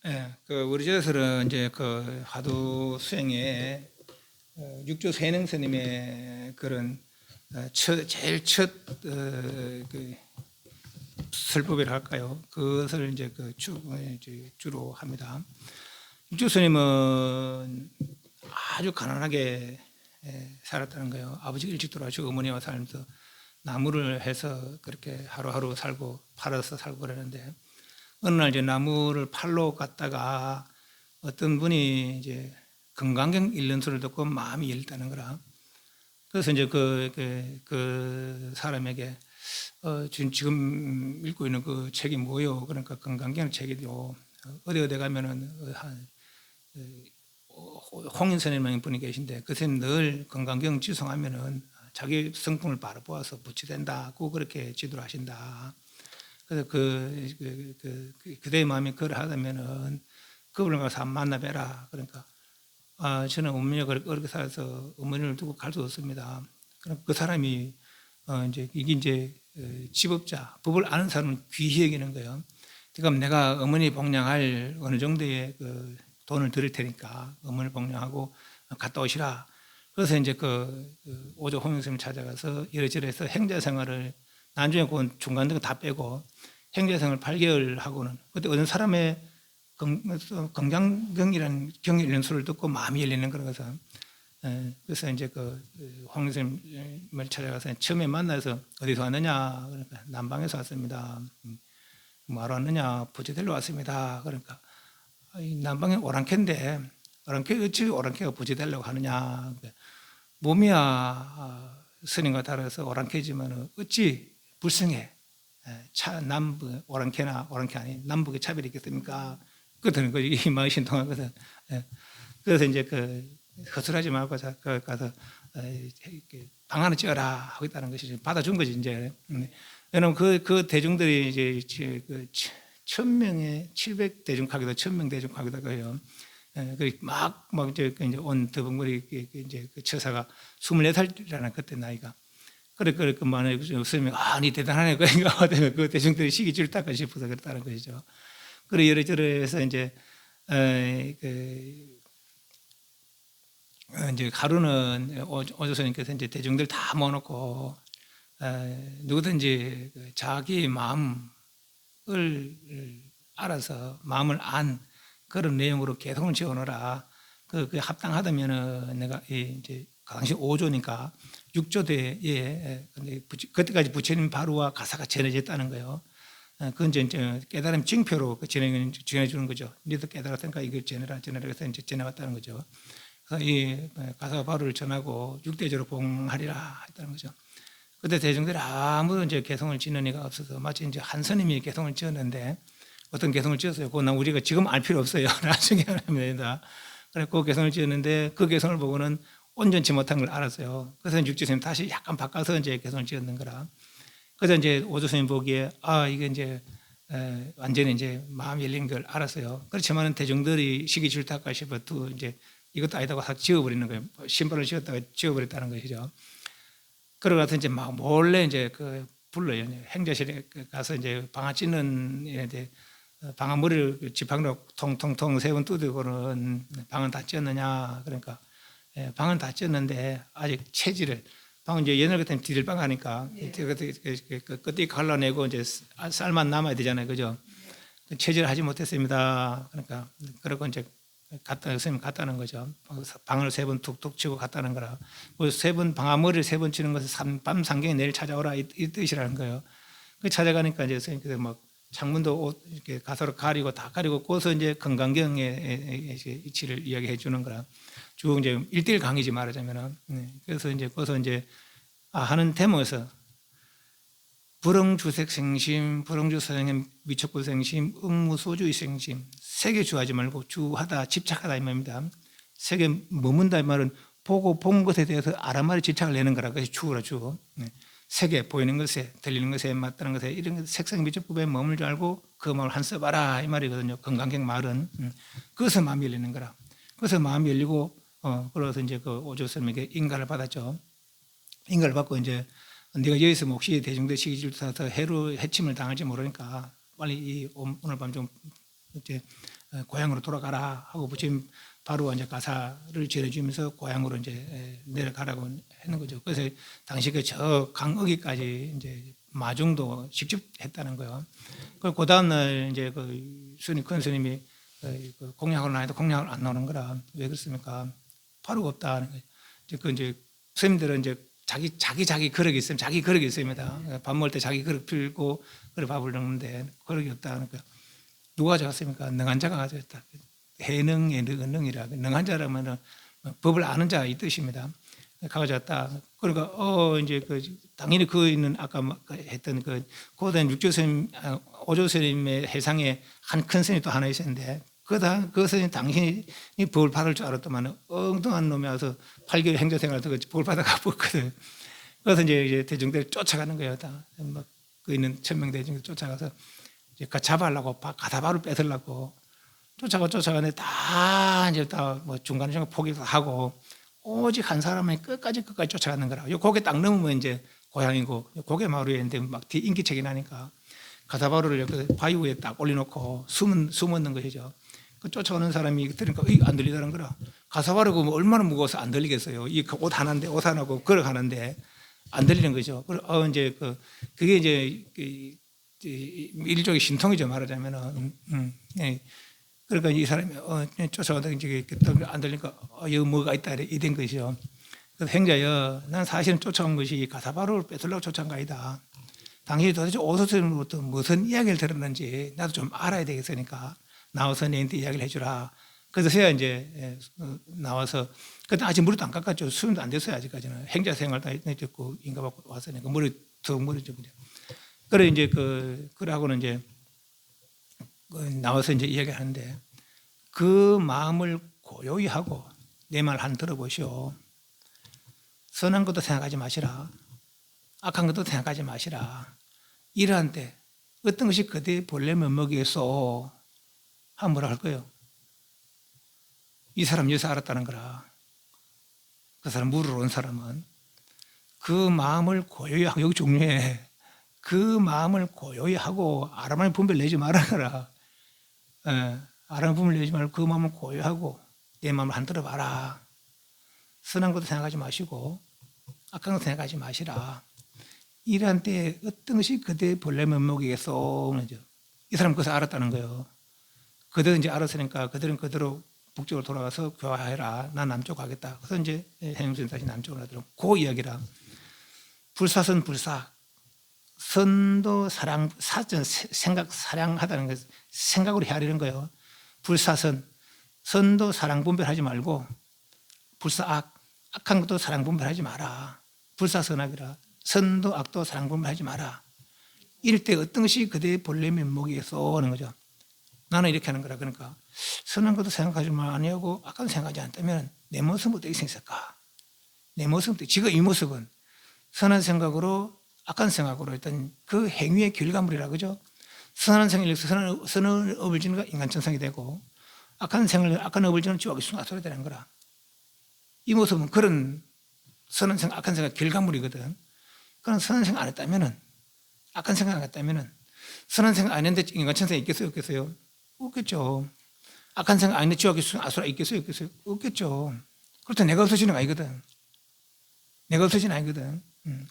예, 우리 저들은 이제 화두 수행에 육조 세능 스님의 그런 제일 첫 설법이라 할까요? 그것을 이제 이제 주로 합니다. 육조 스님은 아주 가난하게 살았다는 거예요. 아버지가 일찍 돌아가시고 어머니와 살면서 나무를 해서 그렇게 하루하루 살고 팔아서 살고 그러는데 어느 날 이제 나무를 팔러 갔다가 어떤 분이 이제 건강경 읽는 소리를 듣고 마음이 열렸다는 거라. 그래서 이제 그 사람에게 지금 읽고 있는 그 책이 뭐요? 그러니까 건강경 책이요. 어디 가면은 홍인 선생님 분이 계신데 그 선생님 늘 건강경 지송하면은 자기 성품을 바로 보아서 부치된다고 그렇게 지도를 하신다. 그래서 그대의 마음이 그러하다면은 그분을 가서 한번 만나뵈라. 그러니까 저는 어머니가 그렇게 살아서 어머니를 두고 갈 수 없습니다. 그럼 그 사람이 이제 이게 이제 집업자, 법을 아는 사람은 귀히 여기는 거예요. 그럼 내가 어머니 복량할 어느 정도의 그 돈을 드릴 테니까 어머니 복량하고 갔다 오시라. 그래서 이제 오조 홍영스님을 찾아가서 이래저래 해서 행자 생활을 나중에 그 중간 등 다 빼고 행자생활 8개월 하고는 그때 어떤 사람의 건강경이라는 경의 연수를 듣고 마음이 열리는 거라서 그래서 이제 홍 선생님을 찾아가서 처음에 만나서 어디서 왔느냐 그러니까 남방에서 왔습니다. 뭐하러 왔느냐 부지델로 왔습니다. 그러니까 남방에 오랑캐인데 오랑캐 어찌 오랑캐가 부지델라고 하느냐 몸이야 스님과 다르서 오랑캐지만 어찌 불쌍해 남북 오랑캐나 오랑캐 아닌 남북의 차별이 있겠습니까? 그러는 거지 이 마을 신통하거든. 그래서 이제 허술하지 말고 가서 방 하나 지어라 하고 있다는 것이 받아준 거지 이제. 왜냐면 그 대중들이 이제 1000명에 700대중 가기도 1000명 대중 가기도 해요. 막 이제 온 더벅머리 이제 그 처사가 24살이라는 그때 나이가. 그래 만에 스님이 니 대단하네 그 대중들이 시기 질딱까 싶어서 그랬다는 것이죠. 그래 이래저래 해서 이제 이제 하루는 오조스님께서 이제 대중들 다 모아놓고 누구든지 자기 마음을 알아서 마음을 안 그런 내용으로 개성을 지어놓으라. 그 합당하다면은 내가 이제 그 당시 5조니까 6조대에 그때까지 부처님 바로와 가사가 전해졌다는 거예요. 그건 이제 깨달음 징표로 전해주는 거죠. 니도 깨달았으니까 이걸 전해라 해서 이제 전해왔다는 거죠. 그래서 이 가사 바로를 전하고 6대조로 봉하리라 했다는 거죠. 그때 대중들이 아무도 이제 개성을 지는 이가 없어서 마치 이제 한 스님이 개성을 지었는데 어떤 개성을 지었어요. 그건 우리가 지금 알 필요 없어요. 나중에 하면 된다. 그래서 그 개성을 지었는데 그 개성을 보고는 온전치 못한 걸 알았어요. 그래서 육지스님 다시 약간 바꿔서 이제 개성을 지었는 거라. 그래서 이제 오조스님 보기에 이게 이제 완전히 이제 마음이 열린 걸 알았어요. 그렇지만은 대중들이 시기 질투할까 싶어 또 이제 이것도 아니다고 다 지워버리는 거예요. 신발을 지었다가 지워버렸다는 것이죠. 그러고서 이제 막 몰래 이제 불러요. 행자실에 가서 이제 방아 찢는 애한테 방아 머리를 지팡이로 통통통 세 번 두드고는 방은 다 찢었느냐. 그러니까 방은 다 찢었는데 아직 체질을 방은 이제 옛날 같으면 디딜방 하니까 끝에 갈라내고 이제 쌀만 남아야 되잖아요. 그죠? 체질을 하지 못했습니다. 그러니까 그러고 이제 선생님 갔다는 거죠. 방을 3번 툭툭 치고 갔다는 거라. 세 번 방아 머리를 3번 치는 것은 밤 상경에 내일 찾아오라 이 뜻이라는 거예요. 그 찾아가니까 이제 선생님께서 막 창문도 옷 이렇게 가사로 가리고 다 가리고 거기서 이제 건강경의 이치를 이야기해 주는 거라. 쭉 이제 1:1 강의지 말하자면은. 그래서 이제 거기서 이제 하는 대목에서 불응주색 생심, 불응주사생심, 미척구 생심, 응무소주의 생심. 색에 주하지 말고 주하다, 집착하다 이 말입니다. 색에 머문다 이 말은 보고 본 것에 대해서 아라말이 집착을 내는 거라. 그것이 주라 주. 색에 보이는 것에 들리는 것에 맞다는 것에 이런 색상 미적법에 머물 줄 알고 그 마음을 한 써봐라 이 말이거든요. 건강경 말은 그것을 마음이 열리는 거라. 그래서 마음이 열리고 그래서 이제 그 오조스님에게 인가를 받았죠. 인가를 받고 이제 네가 여기서 혹시 대중들 시기 질투해서 해침을 당할지 모르니까 빨리 오늘 밤 좀 이제 고향으로 돌아가라 하고 부처님 바로 이제 가사를 전해주면서 고향으로 이제 내려가라고 했는 거죠. 그래서 당시 그 저 강어기까지 이제 마중도 직접 했다는 거예요. 그 다음날 이제 그 스님, 큰 스님이 그 공양을 나해도 공양을 안 나오는 거라. 왜 그렇습니까? 바로가 없다는 거예요. 이제 스님들은 이제 자기 그릇이 있으면 자기 그릇이 있습니다. 밥 먹을 때 자기 그릇 필고 그래 밥을 먹는데 그릇이 없다는 거예요. 누가 가져갔습니까? 능한 자가 가져갔다. 해능의 능이라. 능한 자라면 법을 아는 자 이 뜻입니다. 가져갔다. 그러니까 이제 그 당연히 그 있는 아까 했던 그 고된 육조스님, 오조스님의 해상에 한 큰 스님이 또 하나 있었는데 그 스님 당신이 법을 받을 줄 알았더만 엉뚱한 놈이 와서 8개월 행정생활을 하고 법을 받아가 봤거든. 그래서 이제 대중들 쫓아가는 거예요. 다 막 그 있는 천명대중들 쫓아가서 이제 잡아가려고 가다바로 뺏으려고 쫓아가는데 다 이제 다 뭐 중간에 포기도 하고 오직 한 사람이 끝까지 쫓아가는 거라. 요 고개 딱 넘으면 이제 고향이고 고개 마루에 있는데 막 뒤 인기척이 나니까 가다바루를 바위 위에 딱 올려놓고 숨었는 것이죠. 그 쫓아오는 사람이 들으니까 안 들리다는 거라. 가사바루가 뭐 얼마나 무거워서 안 들리겠어요. 이 옷 하나인데 옷 하나고 걸어가는데 안 들리는 거죠. 이제 그게 이제 일종의 신통이죠, 말하자면은. 예. 그러니까 이 사람이 쫓아오다 이제 안 들리니까 여기 뭐가 있다 이런 것이죠. 그래서 행자여, 난 사실은 쫓아온 것이 가사바루를 뺏으려고 쫓아온 거 아니다. 당신이 도대체 오소스님으로부터 무슨 이야기를 들었는지 나도 좀 알아야 되겠으니까 나와서 내한테 이야기를 해주라. 그래서 제가 이제 나와서 그때 아직 머리도 안 깎았죠. 수련도 안 됐어요, 아직까지는. 행자 생활도 했고 인가 받고 왔으니까 머리 좀. 그래 이제 그러고는 이제 나와서 이제 이야기를 하는데 그 마음을 고요히 하고 내 말 한 들어보시오. 선한 것도 생각하지 마시라. 악한 것도 생각하지 마시라. 이러한 때 어떤 것이 그대의 본래 면목이겠소 하면 뭐라 할 거예요? 이 사람 여기서 알았다는 거라. 그 사람 물으러 온 사람은 그 마음을 고요히 하고, 여기 중요해. 그 마음을 고요히 하고 아람의 분별 내지 말아라. 아람의 분별 내지 말고 그 마음을 고요히 하고 내 마음을 한 들어봐라. 선한 것도 생각하지 마시고 악한 것도 생각하지 마시라. 이러한 때 어떤 것이 그대의 본래 면목이겠소. 이 사람 그것을 알았다는 거예요. 그들은 이제 알았으니까 그들은 그대로 북쪽으로 돌아가서 교화해라. 난 남쪽 가겠다. 그래서 이제 해영수님 다시 남쪽으로 가더라고. 그 이야기라. 불사선 불사. 선도 사랑, 생각 사랑하다는 것, 생각으로 헤아리는 거예요. 불사선. 선도 사랑 분별하지 말고 불사악. 악한 것도 사랑 분별하지 마라. 불사선악이라. 선도 악도 사랑 분별하지 마라. 이럴 때 어떤 것이 그대의 본래 면목이겠소 하는 거죠. 나는 이렇게 하는 거라. 그러니까 선한 것도 생각하지 아니하고 악한 생각하지 않다면 내 모습은 어떻게 생겼을까? 내 모습은 지금 이 모습은 선한 생각으로 악한 생각으로 했던 그 행위의 결과물이라 그죠? 선한 생각에서 선한 업을 지는 거 인간천성이 되고 악한 생각을 악한 업을 지는 지옥의 순간소리 되는 거라. 이 모습은 그런 선한 생각, 악한 생각 결과물이거든. 그런 선한 생각 안 했다면은 악한 생각 안 했다면은 선한 생각 안 했는데 인간천성이 있겠어요, 없겠어요? 없겠죠. 악한 생각 안 했는데 지옥의 아수라 있겠어요, 없겠어요? 없겠죠. 그렇다면 내가 없어지는 거 아니거든. 내가 없어지는 아니거든.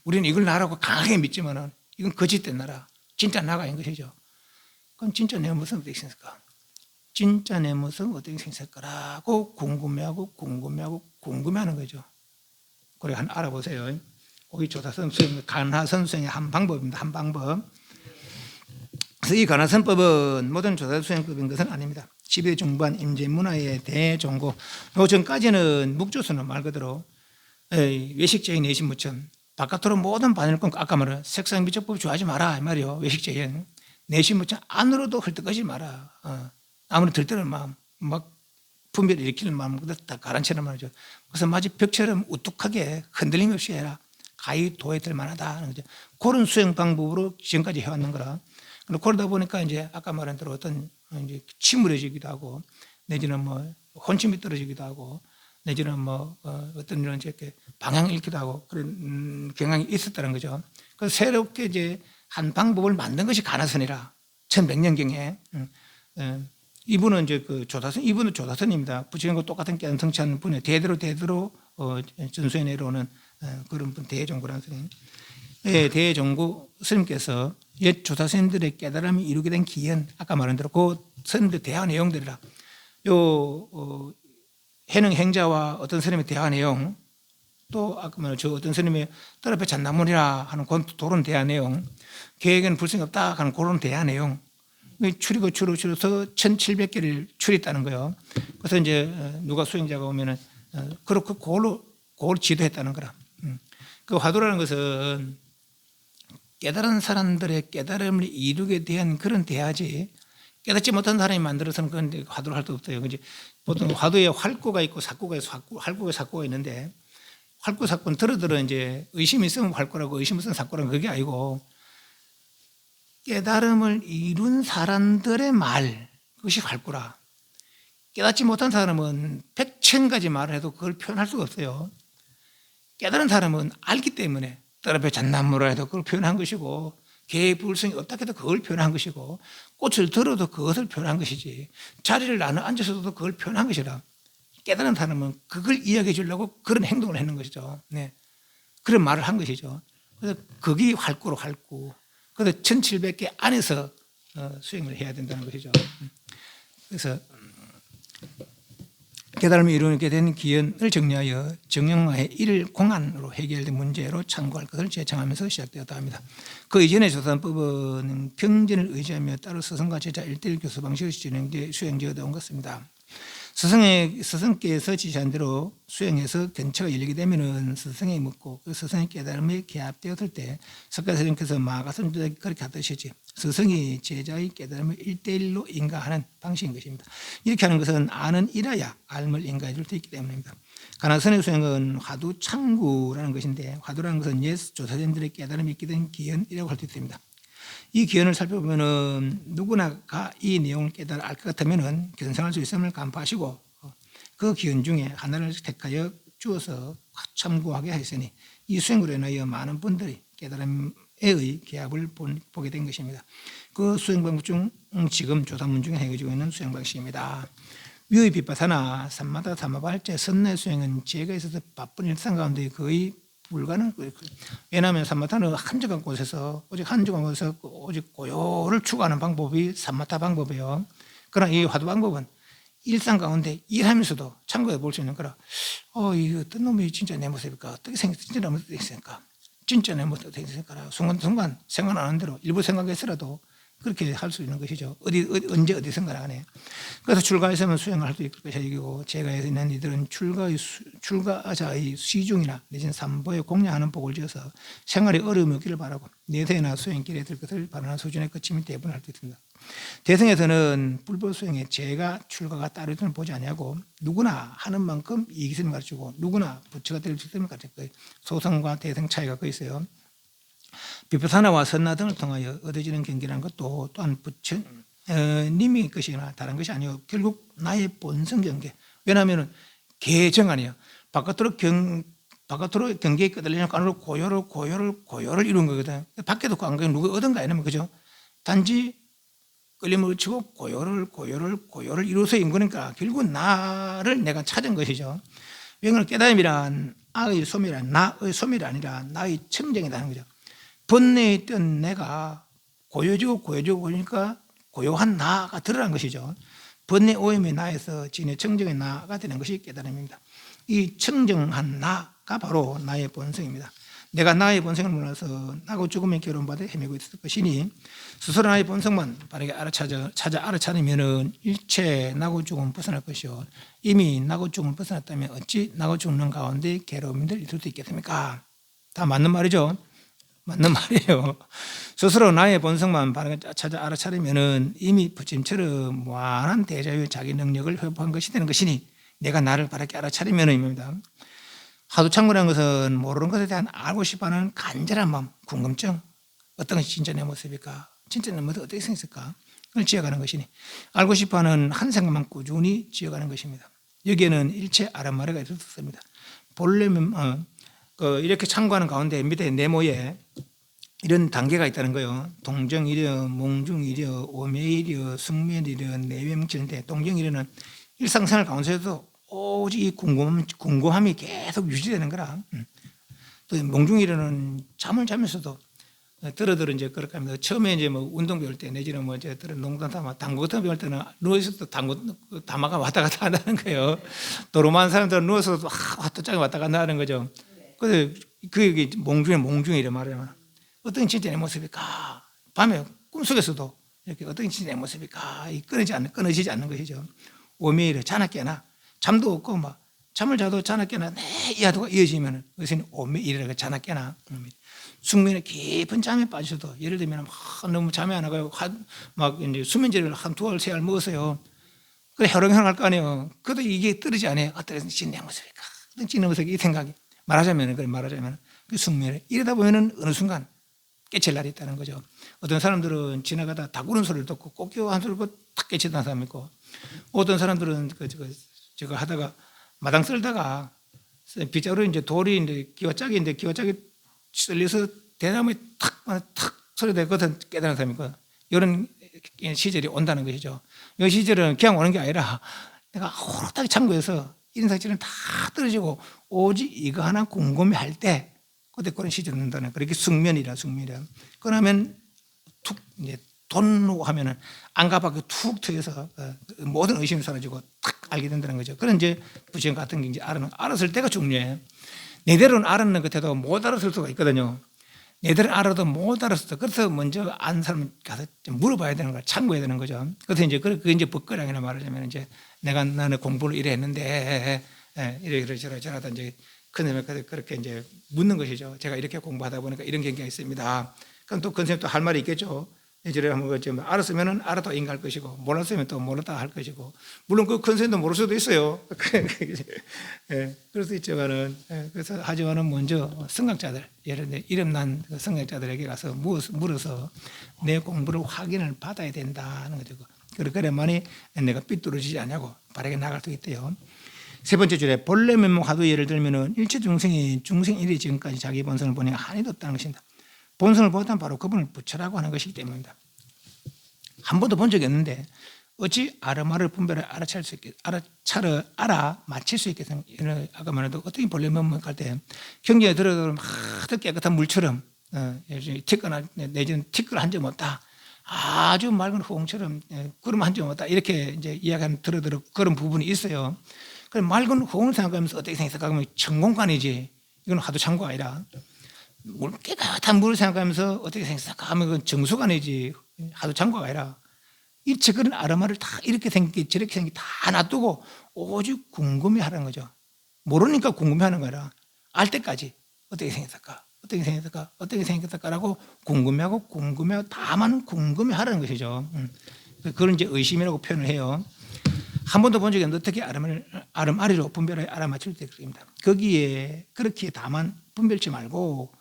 우리는 이걸 나라고 강하게 믿지만은 이건 거짓된 나라. 진짜 나가 아닌 것이죠. 그럼 진짜 내 모습은 어떻게 생겼을까? 진짜 내 모습은 어떻게 생겼을까라고 궁금해하는 거죠. 그래 한번 알아보세요. 거기 조사선 수행, 간하선 수행의 한 방법입니다. 한 방법. 그래서 이 간하선법은 모든 조사 수행법인 것은 아닙니다. 10회 중반 임제문화의 대종고. 요 전까지는 묵조수는 말 그대로 외식제인 내신무천. 바깥으로 모든 바늘을 끊고 아까 말한 색상 미적법 좋아하지 마라 이 말이요. 외식제인 내신무천 안으로도 헐떡하지 마라. 아무리 들뜨는 마음, 막 분별을 일으키는 마음 다 가라앉히는 말이죠. 그래서 마치 벽처럼 우뚝하게 흔들림 없이 해라. 가히 도에 들 만하다 하는 거죠. 그런 수행 방법으로 지금까지 해왔는 거라. 그러다 보니까 이제 아까 말한 대로 어떤 이제 침울해지기도 하고 내지는 뭐 혼침이 떨어지기도 하고 내지는 뭐 어떤 이런 이렇게 방향을 잃기도 하고 그런 경향이 있었다는 거죠. 그래서 새롭게 이제 한 방법을 만든 것이 간화선이라 1100년경에 이분은 이제 그 조다선, 이분은 조다선입니다. 부처님과 똑같은 깨달음 성취하는 분에 대대로 전수해 내려오는 그런 분, 대종구라는 스님. 예, 대종구 스님께서 옛 조사스님들의 깨달음이 이루게 된 기원, 아까 말한 대로 그 스님들 대화 내용들이라, 해능 행자와 어떤 스님의 대화 내용, 또 아까 말한 저 어떤 스님의 떨 앞에 잣나무니라 하는 그런 대화 내용, 계획에는 불성이 없다 하는 그런 대화 내용, 줄여서 1700개를 줄였다는 거예요. 그래서 이제 누가 수행자가 오면은 그렇게 그걸로 지도했다는 거라. 그 화두라는 것은 깨달은 사람들의 깨달음을 이루게 대한 그런 대화지, 깨닫지 못한 사람이 만들어서는 그런 화두를 할 수 없어요. 그지? 보통 화두에 활구가 있고 삭구가 있고, 활구가 삭구가 있는데, 활구 삭구는 들어 이제 의심이 있으면 활구라고, 의심 없으면 삭구라고, 그게 아니고 깨달음을 이룬 사람들의 말, 그것이 활구라. 깨닫지 못한 사람은 100,000가지 말을 해도 그걸 표현할 수가 없어요. 깨달은 사람은 알기 때문에 떨 앞에 잣나무라 해도 그걸 표현한 것이고, 개의 불성이 없다 해도 그걸 표현한 것이고, 꽃을 들어도 그것을 표현한 것이지, 자리를 나눠 앉아서도 그걸 표현한 것이라. 깨달은 사람은 그걸 이야기해 주려고 그런 행동을 했는 것이죠. 네. 그런 말을 한 것이죠. 그래서 그게 활구로 활구. 그래서 1700개 안에서 수행을 해야 된다는 것이죠. 그래서 깨달음을 이루게 된 기원을 정리하여 정영화의 일공안으로 해결된 문제로 참고할 것을 제청하면서 시작되었다 합니다. 그 이전의 조사법은 경전을 의지하며 따로 스승과 제자 1:1 교수 방식으로 진행돼 수행되어 온 것입니다. 스승께서 지시한 대로 수행해서 견처가 열리게 되면은 스승이 묻고 그 스승의 깨달음이 개합되었을 때 석가 스님께서 마가선주에 그렇게 하듯이지 스승이 제자의 깨달음을 1:1로 인가하는 방식인 것입니다. 이렇게 하는 것은 아는 이라야 알을 인가해 줄 수 있기 때문입니다. 가나선의 수행은 화두 창구라는 것인데, 화두라는 것은 옛 조사님들의 깨달음이 있게 된 기원이라고 할 수 있습니다. 이 기원을 살펴보면은 누구나가 이 내용을 깨달아 알 것 같으면은 견성할 수 있음을 간파하시고, 그 기원 중에 하나를 택하여 주어서 참고하게 하였으니 이 수행으로 인하여 많은 분들이 깨달음의 개합을 보게 된 것입니다. 그 수행 방법 중 지금 조사문 중에 해가지고 있는 수행 방식입니다. 위의 비파사나 삼마다 삼마발제 선내 수행은 제가 있어서 바쁜 일상 가운데 거의 불가능한 거예요. 왜냐하면 삼마타는 한적한 곳에서 오직 고요를 추구하는 방법이 삼마타 방법이에요. 그러나 이 화두 방법은 일상 가운데 일하면서도 참고해 볼 수 있는 거라. 이 어떤 놈이 진짜 내 모습일까? 어떻게 생겼을까? 진짜 내 모습이 있을까? 진짜 내 모습이 어떻게 있을까? 순간순간 생각나는 대로 일부 생각했으라도 그렇게 할 수 있는 것이죠. 언제 어디선가 간에. 그래서 출가에서는 수행을 할 수 있을 것이고, 제가 있는 이들은 출가자의 시중이나 내지는 삼보에 공양하는 복을 지어서 생활에 어려움이 없기를 바라고 내세나 수행길에 들 것을 바라는 수준의 끝임이 대부분 할 수 있습니다. 대승에서는 불법 수행에 제가 출가가 따르지는 보지 아니하고 누구나 하는 만큼 이기심을 가르치고 누구나 부처가 될 수 있음을 가르칠 거예요. 소승과 대승 차이가 그 있어요. 비파사나와 선나 등을 통하여 얻어지는 경계라는 것도 또한 부처님의 것이나 다른 것이 아니고 결국 나의 본성 경계. 왜냐하면 개정 아니에요. 바깥으로 경계에 끄달리는 안으로 고요를 이루는 거거든. 밖에도 안 가면 누가 얻은가 아니면 그죠? 단지 끌림을 치고 고요를 이루어서 인 거니까 결국 나를 내가 찾은 것이죠. 왜냐하면 깨달음이란 나의 소멸이 아니라 나의 청정이라는 거죠. 본내에 있던 내가 고요지고 그러니까 고요한 나가 드러난 것이죠. 본내 오염의 나에서 진의 청정의 나가 되는 것이 깨달음입니다. 이 청정한 나가 바로 나의 본성입니다. 내가 나의 본성을 몰라서 나고 죽음의 결혼받아 헤매고 있을 것이니 스스로 나의 본성만 바르게 알아차리면 일체 나고 죽음 벗어날 것이요, 이미 나고 죽음 벗어났다면 어찌 나고 죽는 가운데 괴로움들 있을 수 있겠습니까? 다 맞는 말이죠. 맞는 말이에요. 스스로 나의 본성만 바르게 알아차리면 이미 부처님처럼 무한한 대자유의 자기 능력을 회복한 것이 되는 것이니 내가 나를 바르게 알아차리면입니다. 화두창고라는 것은 모르는 것에 대한 알고 싶어하는 간절한 마음, 궁금증, 어떤 것이 진짜 내 모습일까? 진짜 내 모습이 어떻게 생겼을까? 그걸 지어가는 것이니 알고 싶어하는 한 생각만 꾸준히 지어가는 것입니다. 여기에는 일체 아란마리가 있을 수 없습니다. 본래면 이렇게 참고하는 가운데 밑에 네모에 이런 단계가 있다는 거예요. 동정이려, 몽중이려, 오매이려, 숙면이려, 내면칠대. 동정이려는 일상생활 가운데서도 오직 이 궁금함이 계속 유지되는 거라. 또 몽중이려는 잠을 자면서도 들어 이제 그렇게 합니다. 처음에 이제 뭐 운동 배울 때 내지는 뭐 이제 농담 담아 당구 같은 거 배울 때는 누워있어도 당구 담아가 왔다 갔다 한다는 거예요. 도로만 사람들은 누워서도 왔다 짱 왔다 갔다 하는 거죠. 그래서 그게 몽중이래 말이야. 어떤 진짜 내 모습일까? 밤에 꿈속에서도 이렇게 어떤 진짜 내 모습일까? 끊어지지 않는 것이죠. 오매이래 자나 깨나 잠도 없고 막 잠을 자도 자나 깨나 내 이하도가 이어지면 그것은 오매이래가 자나 깨나. 숙면에 깊은 잠에 빠져도 예를 들면 막 너무 잠이 안 와가지고 막 이제 수면제를 한 2알 3알 먹었어요. 그래 혈액형할 거 아니에요. 그래도 이게 떨어지지 않아요. 어떤 진내 모습일까? 어떤 진내 모습이 이 생각이 말하자면 그 숙면에 이러다 보면은 어느 순간 깨칠 날이 있다는 거죠. 어떤 사람들은 지나가다 닭 우는 소리를 듣고 꽃기호 한 소리 듣고 탁 깨치던 사람이 있고, 어떤 사람들은 저거 하다가 마당 쓸다가 빗자루 이제 돌이 이제 기와짝이 쓸려서 대나무에 탁 소리 내거든 깨달은 사람이 있고, 이런 시절이 온다는 것이죠. 이 시절은 그냥 오는 게 아니라 내가 호락하게 참고해서 인상질은 다 떨어지고 오직 이거 하나 궁금해할 때 그때 그런 시절이 온다는 거예요. 그렇게 숙면이라. 그러면 툭 이제 돈으로 하면은 안가밖에 툭 트여서 모든 의심이 사라지고 탁 알게 된다는 거죠. 그런 이제 부처님 같은 게 이제 알았을 때가 중요해요. 내대로는 알았는 것에도 못 알았을 수가 있거든요. 내대로 알아도 못 알았어. 그래서 먼저 안 사람 가서 좀 물어봐야 되는 거야. 참고해야 되는 거죠. 그래서 이제 그게 이제 법거량이나 말하자면 이제 나는 공부를 이래 했는데 이래 저러다 이제 큰 선생님이 그렇게 이제 묻는 것이죠. 제가 이렇게 공부하다 보니까 이런 경향이 있습니다. 그럼 또 큰 선생님 또 할 말이 있겠죠. 이제 한번 알았으면은 알았다 인가할 것이고, 몰랐으면 또 몰랐다 할 것이고, 물론 그 큰 선생님도 모를 수도 있어요. 그럴 수 있지만은, 그래서 하지만은 먼저 성각자들, 예를 들어 이름 난 성각자들에게 가서 물어서 내 공부를 확인을 받아야 된다는 거죠. 그래야만이 내가 삐뚤어지지 않냐고 바르게 나갈 수 있대요. 세 번째 줄에 본래 면목 하도 예를 들면은 일체 중생이 중생 일이 지금까지 자기 본성을 보니 한이도 없다는 것입니다. 본성을 보다 바로 그분을 부처라고 하는 것이기 때문입니다. 한 번도 본 적이 없는데 어찌 아르마를 분별을 알아맞힐 수 있겠습니까? 아까 말해도 어떻게 본래 면목할 때 경전에 들어도 막 깨끗한 물처럼 티끌 내지는 티끌 한 점 없다. 아주 맑은 호응처럼 구름 한 점 없다. 이렇게 이제 이야기하는 들어 그런 부분이 있어요. 그럼 맑은 호응을 생각하면서 어떻게 생각할까 하면 천공관이지. 이건 하도 참고가 아니라 깨끗한 물을 생각하면서 어떻게 생각할까 하면 그건 정수관이지. 하도 참고가 아니라 일체 그런 아르마를 다 이렇게 생기게 저렇게 생기게 다 놔두고 오직 궁금해하는 거죠. 모르니까 궁금해하는 거라 알 때까지 어떻게 생겼을까라고 궁금해하고 다만 궁금해하라는 것이죠. 그걸 이제 의심이라고 표현을 해요. 한 번도 본 적이 없는데 어떻게 아름아리로 분별하여 알아맞힐 때 그럽니다. 거기에 그렇게 다만 분별치 말고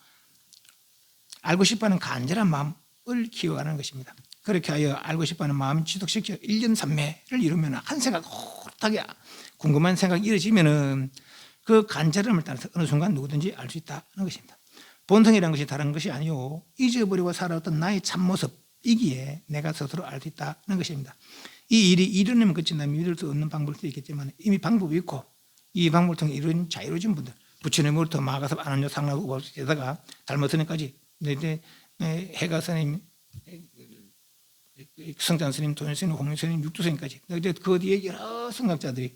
알고 싶어하는 간절한 마음을 키워가는 것입니다. 그렇게 하여 알고 싶어하는 마음을 지속시켜 1년 3매를 이루면 한 생각 호락하게 궁금한 생각이 이루어지면은 그 간절함을 따라서 어느 순간 누구든지 알 수 있다는 것입니다. 본성이라는 것이 다른 것이 아니요 잊어버리고 살아왔던 나의 참모습이기에 내가 스스로 알 수 있다는 것입니다. 이 일이 이루려면 그친다면 믿을 수 없는 방법일 수도 있겠지만 이미 방법이 있고 이 방법을 통해 이루어진 자유로워진 분들 부처님으로부터 마가섭 안원조 상라고 게다가 달모스님까지 해가 스님 성찬 스님 도현 스님 홍윤 스님 육두 스님까지 그 뒤에 여러 성각자들이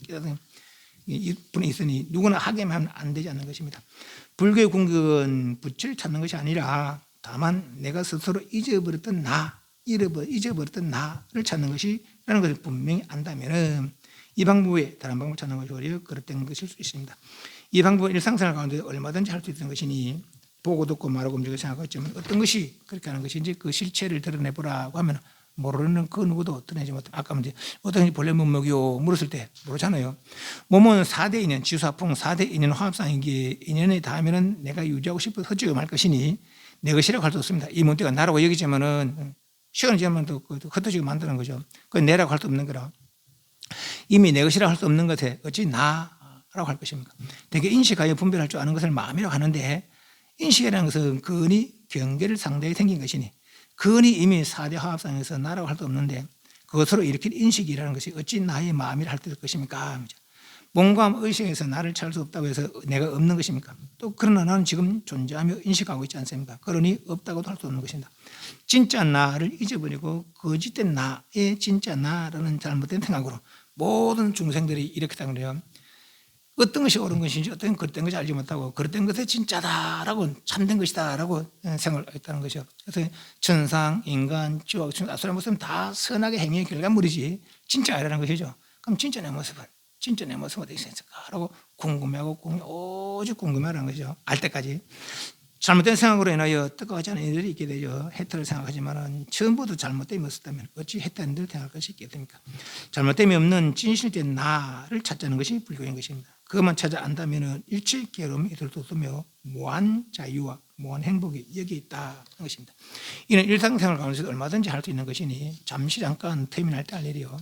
분이 있으니 누구나 하게만 하면 안 되지 않는 것입니다. 불교의 궁극은 부처를 찾는 것이 아니라 다만 내가 스스로 잊어버렸던 나를 찾는 것이라는 것을 분명히 안다면 이 방법에 다른 방법을 찾는 것이 오히려 그릇된 것일 수 있습니다. 이 방법은 일상생활 가운데 얼마든지 할 수 있는 것이니 보고 듣고 말하고 움직여 생각하지만 어떤 것이 그렇게 하는 것인지 그 실체를 드러내보라고 하면 모르는 그 누구도 드러내지 못해. 아까 이제 어떤 본래 면목이요 물었을 때 모르잖아요. 몸은 4대 인연, 지수화풍 4대 인연 화합상이기에 인연에 닿으면 내가 유지하고 싶어서 헛지고 말 것이니 내 것이라고 할 수 없습니다. 이 문제가 나라고 여기지만은 시간이 지나면 또 흩어지게 만드는 거죠. 그건 내라고 할 수 없는 거라. 이미 내 것이라고 할 수 없는 것에 어찌 나라고 할 것입니까? 되게 인식하여 분별할 줄 아는 것을 마음이라고 하는데 인식이라는 것은 근이 경계를 상대에 생긴 것이니 근이 이미 4대 화합상에서 나라고 할 수 없는데 그것으로 일으킨 인식이라는 것이 어찌 나의 마음이라 할 것입니까? 몸과 의식에서 나를 찾을 수 없다고 해서 내가 없는 것입니까? 또 그러나 나는 지금 존재하며 인식하고 있지 않습니까? 그러니 없다고도 할 수 없는 것입니다. 진짜 나를 잊어버리고 거짓된 나의 진짜 나라는 잘못된 생각으로 모든 중생들이 이렇게 당해요. 어떤 것이 옳은 것인지 어떤 그릇된 것이 알지 못하고 그릇된 것이 진짜다라고 참된 것이다라고 생각을 했다는 것이죠. 그래서 천상, 인간, 지옥, 아수라 모습은 다 선악의 행위의 결과물이지 진짜 아니라는 것이죠. 그럼 진짜 내 모습은 어떻게 있을까라고 궁금해하고 오직 궁금해하는 거죠. 알 때까지. 잘못된 생각으로 인하여 뜻하지 않은 일들이 있게 되죠. 해탈을 생각하지만 전부도 잘못됨이 없었다면 어찌 해탈인 들 생각할 것이 있게 됩니까? 잘못됨이 없는 진실된 나를 찾자는 것이 불교인 것입니다. 그것만 찾아 안다면 일체 괴로움이 있을 수 없으며 무한 자유와 무한 행복이 여기 있다는 것입니다. 이는 일상생활 가운데서 얼마든지 할 수 있는 것이니 잠시 잠깐 틈이 날 때 할 일이요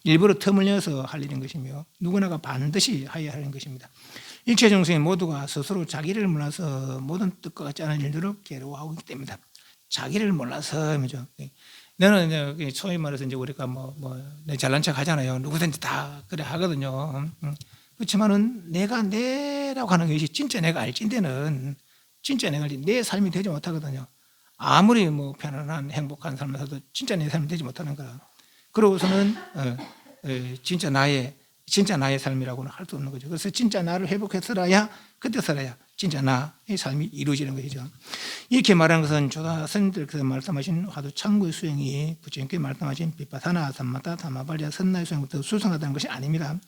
일부러 틈을 내서 할 일인 것이며 누구나가 반드시 해야 하는 것입니다. 일체 중생이 모두가 스스로 자기를 몰라서 모든 뜻과 같지 않은 일들을 괴로워하고 있기 때문이다. 자기를 몰라서 뭐죠? 너는 이제 소위 말해서 이제 우리가 내 잘난 척 하잖아요. 누구든지 다 그래 하거든요. 그렇지만은 내라고 하는 것이 진짜 내가 알진데는 진짜 내가 내 삶이 되지 못하거든요. 아무리 편안한 행복한 삶을 살도 진짜 내 삶이 되지 못하는 거라. 그러고서는 진짜 나의 삶이라고는 할 수 없는 거죠. 그래서 진짜 나를 회복했어야 그때 살아야 진짜 나의 삶이 이루어지는 것이죠. 이렇게 말하는 것은 조다 스님들께서 말씀하신 화두창구의 수행이 부처님께 말씀하신 비파사나 삼마타 사마발리아 선나의 수행부터 수성하다는 것이 아닙니다.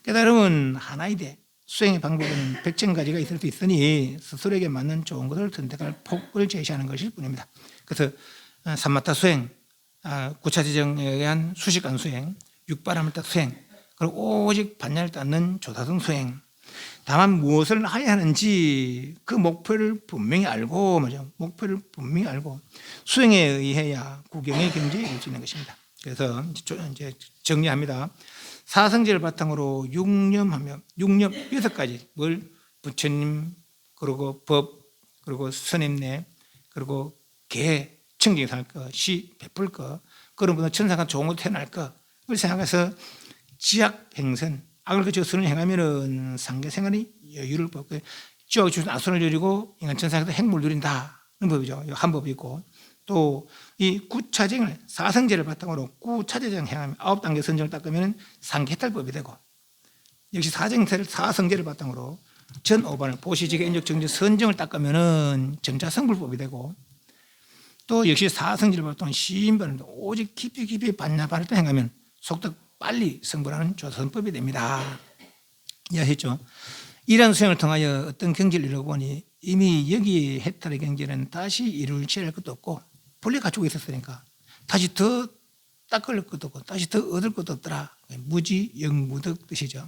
깨달음은 하나이되 수행의 방법은 100,000가지가 있을 수 있으니 스스로에게 맞는 좋은 것을 선택할 폭을 제시하는 것일 뿐입니다. 그래서 삼마타 수행, 구차지정에 의한 수식관 수행, 육바람을딱 수행, 그리고 오직 반야를 닦는 조사등 수행. 다만 무엇을 해야 하는지 그 목표를 분명히 알고 수행에 의해야 구경의 경지에 이를 수 있는 것입니다. 그래서 이제 정리합니다. 사성제를 바탕으로 육념하며 육념 6가지 뭘 부처님 그리고 법 그리고 스님네 그리고 개 청정에 살 것, 시 베풀 것 그런 분은 천상과 좋은 것 태어날 것 그걸 생각해서 지악 행선 악을 그쳐 선을 행하면은 상계 생활이 여유를 받고 지옥에 주신 아선을 누리고 인간 천상에서 행복을 누린다는 법이죠. 한 법이 있고 또 이 구차정을 사성제를 바탕으로 구차제정 행하면 9단계 선정을 닦으면 상계해탈법이 되고 역시 사성제를 바탕으로 전 5반을 보시지계 인적 정지 선정을 닦으면 점자성불법이 되고 또 역시 사성제를 바탕으로 시인반을 오직 깊이 반야반을 행하면 속도 빨리 성불하는 조선법이 됩니다. 이해하셨죠? 이러한 수행을 통하여 어떤 경지를 이루어보니 이미 여기 해탈의 경지는 다시 이룰지 할 것도 없고 본래 갖추고 있었으니까 다시 더 닦을 것도 없고 다시 더 얻을 것도 없더라. 무지 영무득 뜻이죠.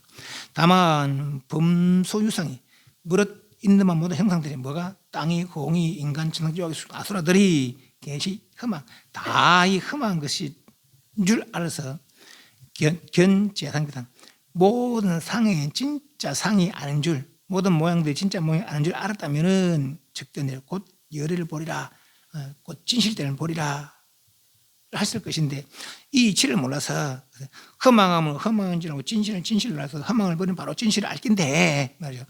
다만 범소유상이 무릇 있는 만 모든 형상들이 뭐가 땅이 공이 인간 천상지옥 아수라들이 계시 험한 다 이 험한 것이 줄 알아서 견재상비상 모든 상의 진짜 상이 아는 줄 모든 모양들이 진짜 모양이 아는 줄 알았다면은 적견을 곧 열애를 보리라 곧 진실대를 보리라 했을 것인데 이 이치를 몰라서 허망함을 허망한 줄 알고 진실을 진실로 알아서 허망을 버리면 바로 진실을 알 텐데 말이죠.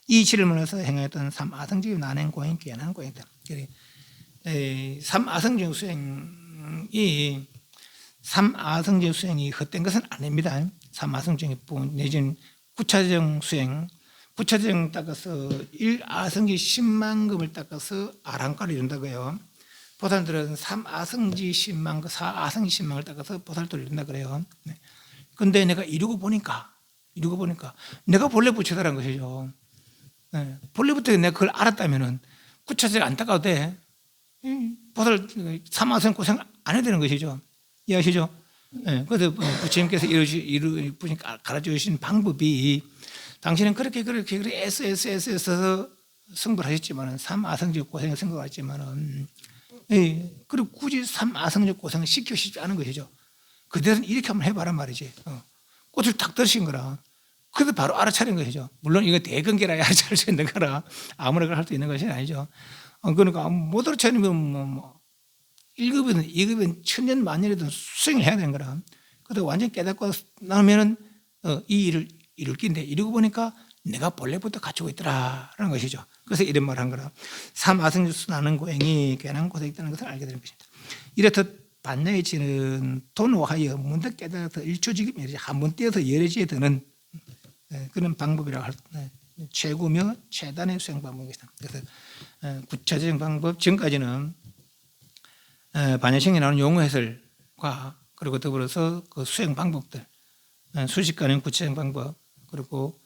이 이치를 몰라서 행하였던 삼아성지 난행 고행 귀한한 고행들 삼아성지 수행이 삼아성지 수행이 헛된 것은 아닙니다. 삼아성지 내지는 구차정 수행 구차정 닦아서 1아성지 10만급을 닦아서 아랑가를 이룬다고요. 보살들은 3아성지 10만 급, 4아성지 10만을 닦아서 보살도를 이룬다 그래요. 근데 내가 이루고 보니까 내가 본래 부처다라는 것이죠. 본래부터 내가 그걸 알았다면은 구차정 안 닦아도 돼. 보살 3아성 고생 안 해야 되는 것이죠. 이해하시죠? 그래서 부처님께서 가르쳐 주신 방법이 당신은 그렇게 애써서 승부하셨지만은 3아성지 고생을 승부하셨지만은 그리고 굳이 3아성지 고생을 시키고 싶지 않은 것이죠. 그대로는 이렇게 한번 해봐란 말이지. 꽃을 탁 들으신 거라 그래도 바로 알아차린 것이죠. 물론 이거 대근계라야 알아차릴 수 있는 거라 아무나 할 수 있는 것이 아니죠. 그러니까 못 알아차리면 뭐 1급이든 2급이든 천년 만년이든 수행을 해야 되는 거라. 그래도 완전히 깨닫고 나면은 이 일을 이룰 낀데 이러고 보니까 내가 본래부터 갖추고 있더라라는 것이죠. 그래서 이런 말을 한 거라. 삼아승주수 나는 고행이 괜한 곳에 있다는 것을 알게 되는 것입니다. 이렇듯 반야의 지는 돈호하여 문득 깨달아서 일초지금 한번 떼어서 여러 지에 드는 그런 방법이라고 할 최고며 최단의 수행 방법입니다. 그래서 구체적인 방법 지금까지는 반야성에 나오는 용어 해설과 그리고 더불어서 그 수행 방법들 수식가는 구체적인 방법 그리고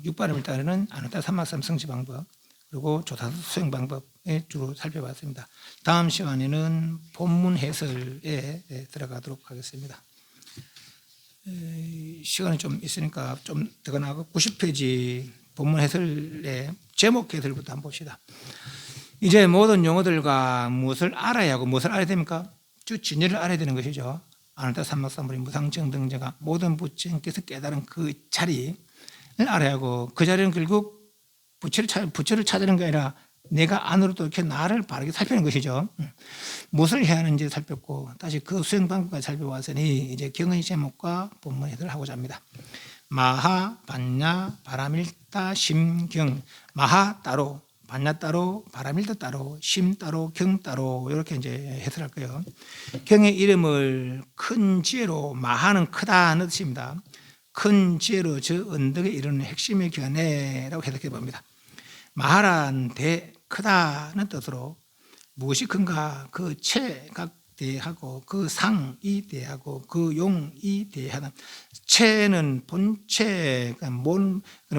육바람을 따르는 아나타 삼막삼 성지 방법 그리고 조사수 수행 방법에 주로 살펴봤습니다. 다음 시간에는 본문 해설에 들어가도록 하겠습니다. 시간이 좀 있으니까 좀 더 나가고 90페이지 본문 해설의 제목 해설부터 한번 봅시다. 이제 모든 용어들과 무엇을 알아야 하고 무엇을 알아야 됩니까? 쭉 진리를 알아야 되는 것이죠. 아나타 삼막삼불이 무상정등자가 모든 부처님께서 깨달은 그 자리를 알아야 하고 그 자리는 결국 부처를 찾으는 게 아니라 내가 안으로도 이렇게 나를 바르게 살피는 것이죠. 무엇을 해야 하는지 살폈고 다시 그 수행 방법까지 살펴봤으니 이제 경의 제목과 본문 해설을 하고자 합니다. 마하, 반야, 바라밀타, 심경. 마하 따로, 반야 따로, 바라밀타 따로, 심 따로, 경 따로 이렇게 이제 해설할 거예요. 경의 이름을 큰 지혜로 마하는 크다는 뜻입니다. 큰 지혜로 저 언덕에 이르는 핵심의 견해라고 해석해 봅니다. 마하란 크다는 뜻으로 무엇이 큰가 그 체각 대하고 그 상이 대하고 그 용이 대하는 체는 본체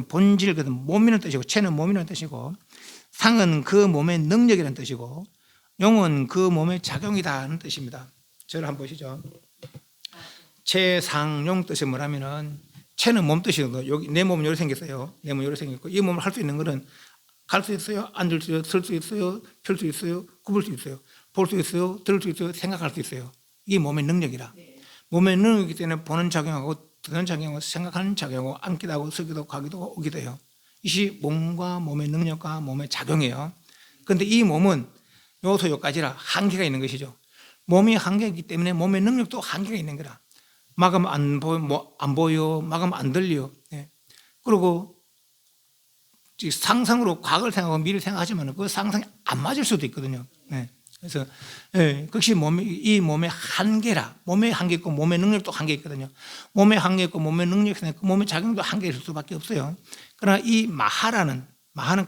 본질 몸이라는 뜻이고 체는 몸이라는 뜻이고 상은 그 몸의 능력이라는 뜻이고 용은 그 몸의 작용이다는 뜻입니다. 저를 한번 보시죠. 체상용 뜻이 뭐라면은 체는 몸 뜻이거든요. 여기 내 몸은 이렇게 생겼어요. 내 몸은 이렇게 생겼고 이 몸을 할 수 있는 것은 갈 수 있어요, 앉을 수 있어요, 설 수 있어요, 펼 수 있어요, 굽을 수 있어요, 볼 수 있어요, 들을 수 있어요, 생각할 수 있어요. 이게 몸의 능력이라. 몸의 능력이기 때문에 보는 작용하고 듣는 작용하고 생각하는 작용하고 앉기도 하고 서기도 가기도 하고 오기도 해요. 이것이 몸과 몸의 능력과 몸의 작용이에요. 그런데 이 몸은 요소 요까지라 한계가 있는 것이죠. 몸이 한계가 있기 때문에 몸의 능력도 한계가 있는 거라. 막으면 안 보여, 막으면 안 들려. 그리고 상상으로 과거를 생각하고 미래를 생각하지만 그 상상이 안 맞을 수도 있거든요. 그래서 그것이 이 몸의 한계라. 몸의 한계 있고 몸의 능력도 한계 있거든요. 몸의 한계 있고 몸의 능력이 있으면 그 몸의 작용도 한계 있을 수밖에 없어요. 그러나 이 마하는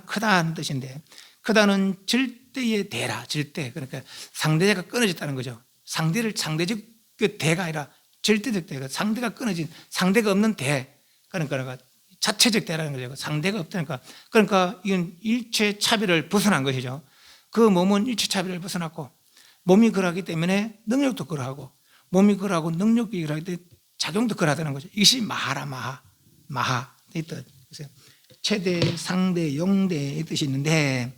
크다는 뜻인데 크다는 절대의 대라. 절대. 그러니까 상대가 끊어졌다는 거죠. 상대적 그 대가 아니라 절대적 대가. 상대가 끊어진 상대가 없는 대. 그러니까 자체적 대라는 거죠. 상대가 없다니까. 그러니까 이건 일체 차별을 벗어난 것이죠. 그 몸은 일체 차별을 벗어났고 몸이 그러하기 때문에 능력도 그러하고 몸이 그러하고 능력이 그러하기 때문에 작용도 그러하다는 거죠. 이것이 마하라. 마하 이 뜻. 그래서 체대, 상대, 용대의 뜻이 있는데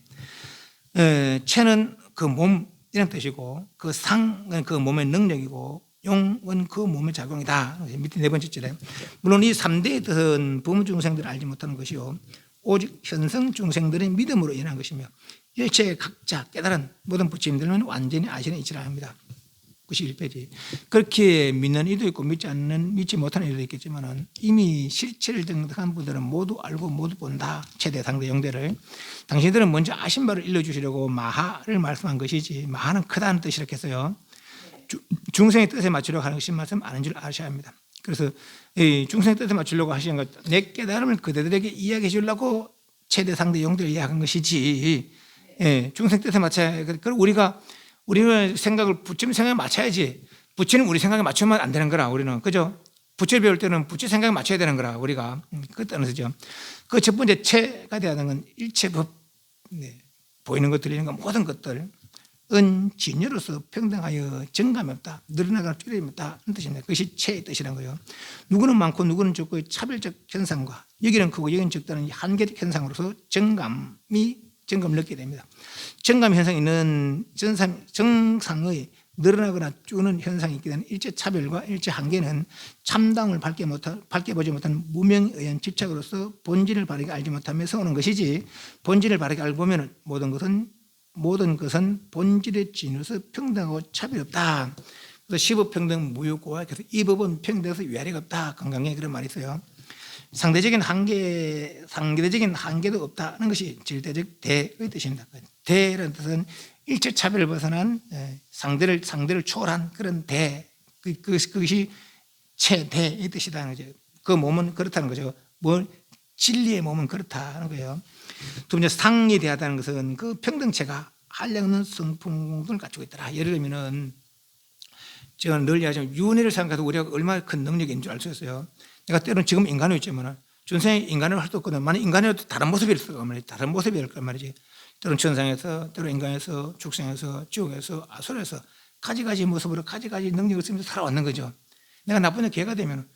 체는 그 몸이라는 뜻이고 그 상은 그 몸의 능력이고 용은 그 몸의 작용이다. 밑에 네 번째 줄에 물론 이 3대의 뜻은 부모 중생들을 알지 못하는 것이요 오직 현성 중생들의 믿음으로 인한 것이며 일체 각자 깨달은 모든 부처님들은 완전히 아시는 이치라 합니다. 91페이지. 그렇게 믿는 이도 있고 믿지 못하는 이도 있겠지만 이미 실체를 증득한 분들은 모두 알고 모두 본다. 최대, 상대, 용대를. 당신들은 먼저 아신 바를 일러주시려고 마하를 말씀한 것이지 마하는 크다는 뜻이라고 했어요. 중생의 뜻에 맞추려고 하는 것이 말씀 아는 줄 아셔야 합니다. 그래서 중생의 뜻에 맞추려고 하시는 것, 내 깨달음을 그대들에게 이야기해 주려고 최대, 상대, 용대를 이야기한 것이지 중생 뜻에 맞춰야. 그리고 우리가 생각을 부처님 생각에 맞춰야지 부처님 우리 생각에 맞추면 안 되는 거라. 우리는 그죠? 부처를 배울 때는 부처 생각에 맞춰야 되는 거라. 우리가 그 뜻이죠. 그 첫 번째 체가 되는 건 일체법, 보이는 것 들리는 것 모든 것들 은 진여로서 평등하여 정감이 없다. 늘어나거나 줄임이 없다. 는 뜻입니다. 그것이 체의 뜻이라는 거예요. 누구는 많고 누구는 적고 차별적 현상과 여기는 크고 여기는 적다는 한계적 현상으로서 정감을 느끼게 됩니다. 정감 현상이 있는 정상의 늘어나거나 주는 현상이 있게 되는 일체 차별과 일체 한계는 참담을 밝게 보지 못한 무명에 의한 집착으로서 본질을 바르게 알지 못하며 성하는 것이지, 본질을 바르게 알고 보면 모든 것은 본질의 진으로서 평등하고 차별이 없다. 그래서 시법평등 무효고와 그래서 이 법은 평등해서 위아래가 없다. 건강에 그런 말이 있어요. 상대적인 한계도 없다는 것이 질대적 대의 뜻입니다. 대라는 뜻은 일체 차별을 벗어난 상대를 초월한 그런 대, 그것이 최대의 뜻이라는 거죠. 그 몸은 그렇다는 거죠. 진리의 몸은 그렇다는 거예요. 두 번째, 상이 대하다는 것은 그 평등체가 한량없는 성품을 갖추고 있더라. 예를 들면은 제가 늘 이야기하지만 윤회를 생각해도 우리가 얼마나 큰 능력이 있는 줄 알 수 있어요. 내가 때로는 지금 인간으로 있지만 전생에 인간으로 할 수 없거든. 만약 인간이라도 다른 모습일 거란 말이지. 다른 모습일 거란 말이지. 때로는 천상에서, 때로는 인간에서, 축생에서, 지옥에서, 아수라에서 가지가지 모습으로 가지가지 능력을 쓰면서 살아왔는 거죠. 내가 나쁜 애 개가 되면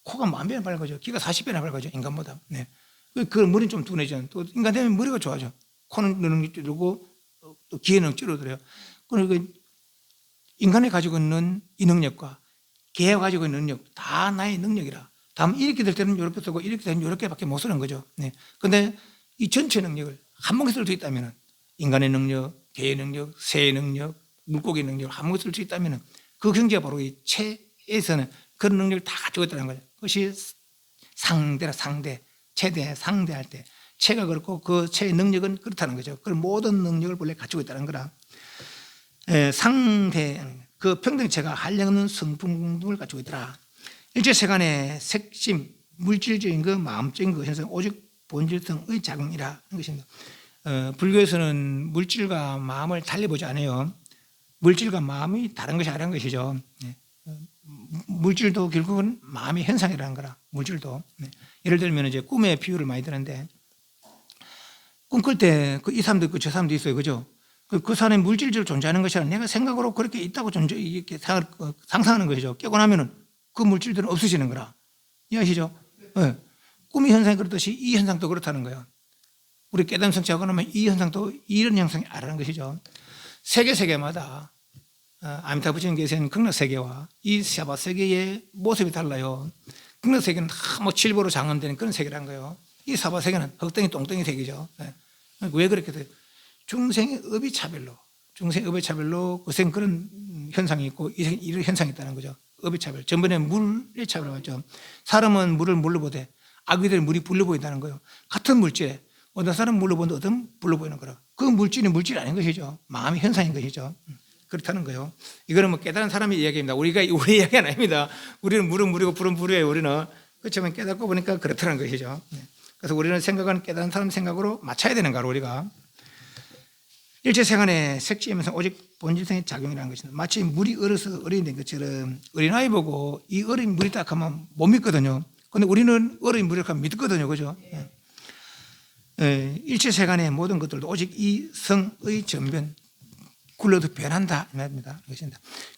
코가 10,000배나 밝아져. 귀가 40배나 밝아져. 인간보다. 네. 그 머리는 좀 둔해져. 또 인간 되면 머리가 좋아져. 코는 능력이 줄고 또 귀의 능력이 줄어들어요. 그리고 인간이 가지고 있는 이 능력과 개가 가지고 있는 능력 다 나의 능력이라. 다음 이렇게 될 때는 이렇게 쓰고 이렇게 되면 이렇게밖에 못 쓰는 거죠. 네. 근데 이 전체 능력을 한 번에 쓸 수 있다면 인간의 능력, 개의 능력, 새의 능력, 물고기의 능력을 한 번에 쓸 수 있다면 그 경지가 바로 이 체에서는 그런 능력을 다 가지고 있다는 거죠. 그것이 상대라. 상대, 최대 상대할 때 체가 그렇고 그 체의 능력은 그렇다는 거죠. 그 모든 능력을 본래 가지고 있다는 거라. 상대, 그 평등체가 한량없는 성품을 가지고 있더라. 일체 세간의 색심, 물질적인 거, 마음적인 거 현상 오직 본질성의 작용이라는 것입니다. 불교에서는 물질과 마음을 달리 보지 않아요. 물질과 마음이 다른 것이 아니라는 것이죠. 물질도 결국은 마음의 현상이라는 거라. 물질도. 예를 들면 이제 꿈의 비유를 많이 드는데, 꿈 꿀 때 이 사람도 있고 저 사람도 있어요, 그죠? 그 사람이 물질적으로 존재하는 것이 아니라 내가 생각으로 그렇게 있다고 이렇게 상상하는 것이죠. 깨고 나면은 그 물질들은 없어지는 거라. 이해하시죠? 네. 꿈의 현상이 그렇듯이 이 현상도 그렇다는 거예요. 우리 깨달음 성취하고 나면 이 현상도 이런 형상이 아라는 것이죠. 세계마다 아미타부 부처님 계신 극락세계와 이 사바 세계의 모습이 달라요. 극락세계는 다 뭐 칠보로 장엄되는 그런 세계라는 거예요. 이 사바 세계는 흙덩이 똥덩이 세계죠. 네. 왜 그렇게 돼요? 중생의 업이 차별로 그생 그런 현상이 있고 이런 현상이 있다는 거죠. 업의 차별. 전번에 물의 차별 맞죠. 사람은 물을 물로 보되 아귀들은 물이 불로 보인다는 거예요. 같은 물질에 어떤 사람은 물로 보는데 어떤 불로 보이는 거라. 그 물질이 물질이 아닌 것이죠. 마음의 현상인 것이죠. 그렇다는 거예요. 이거는 뭐 깨달은 사람의 이야기입니다. 우리 이야기가 아닙니다. 우리는 물은 물이고 불은 불이에요. 우리는. 그렇지만 깨닫고 보니까 그렇다는 것이죠. 그래서 우리는 생각은 깨달은 사람 생각으로 맞춰야 되는 거로 우리가. 일체 세간의 색지면서 오직 본질성의 작용이라는 것입니다. 마치 물이 얼어서 어린이 된 것처럼 어린아이 보고 이 어린 물이 딱 하면 못 믿거든요. 근데 우리는 어린 물이라고 하면 믿거든요. 그죠? 일체 세간의 모든 것들도 오직 이 성의 전변, 굴러도 변한다. 이 말입니다.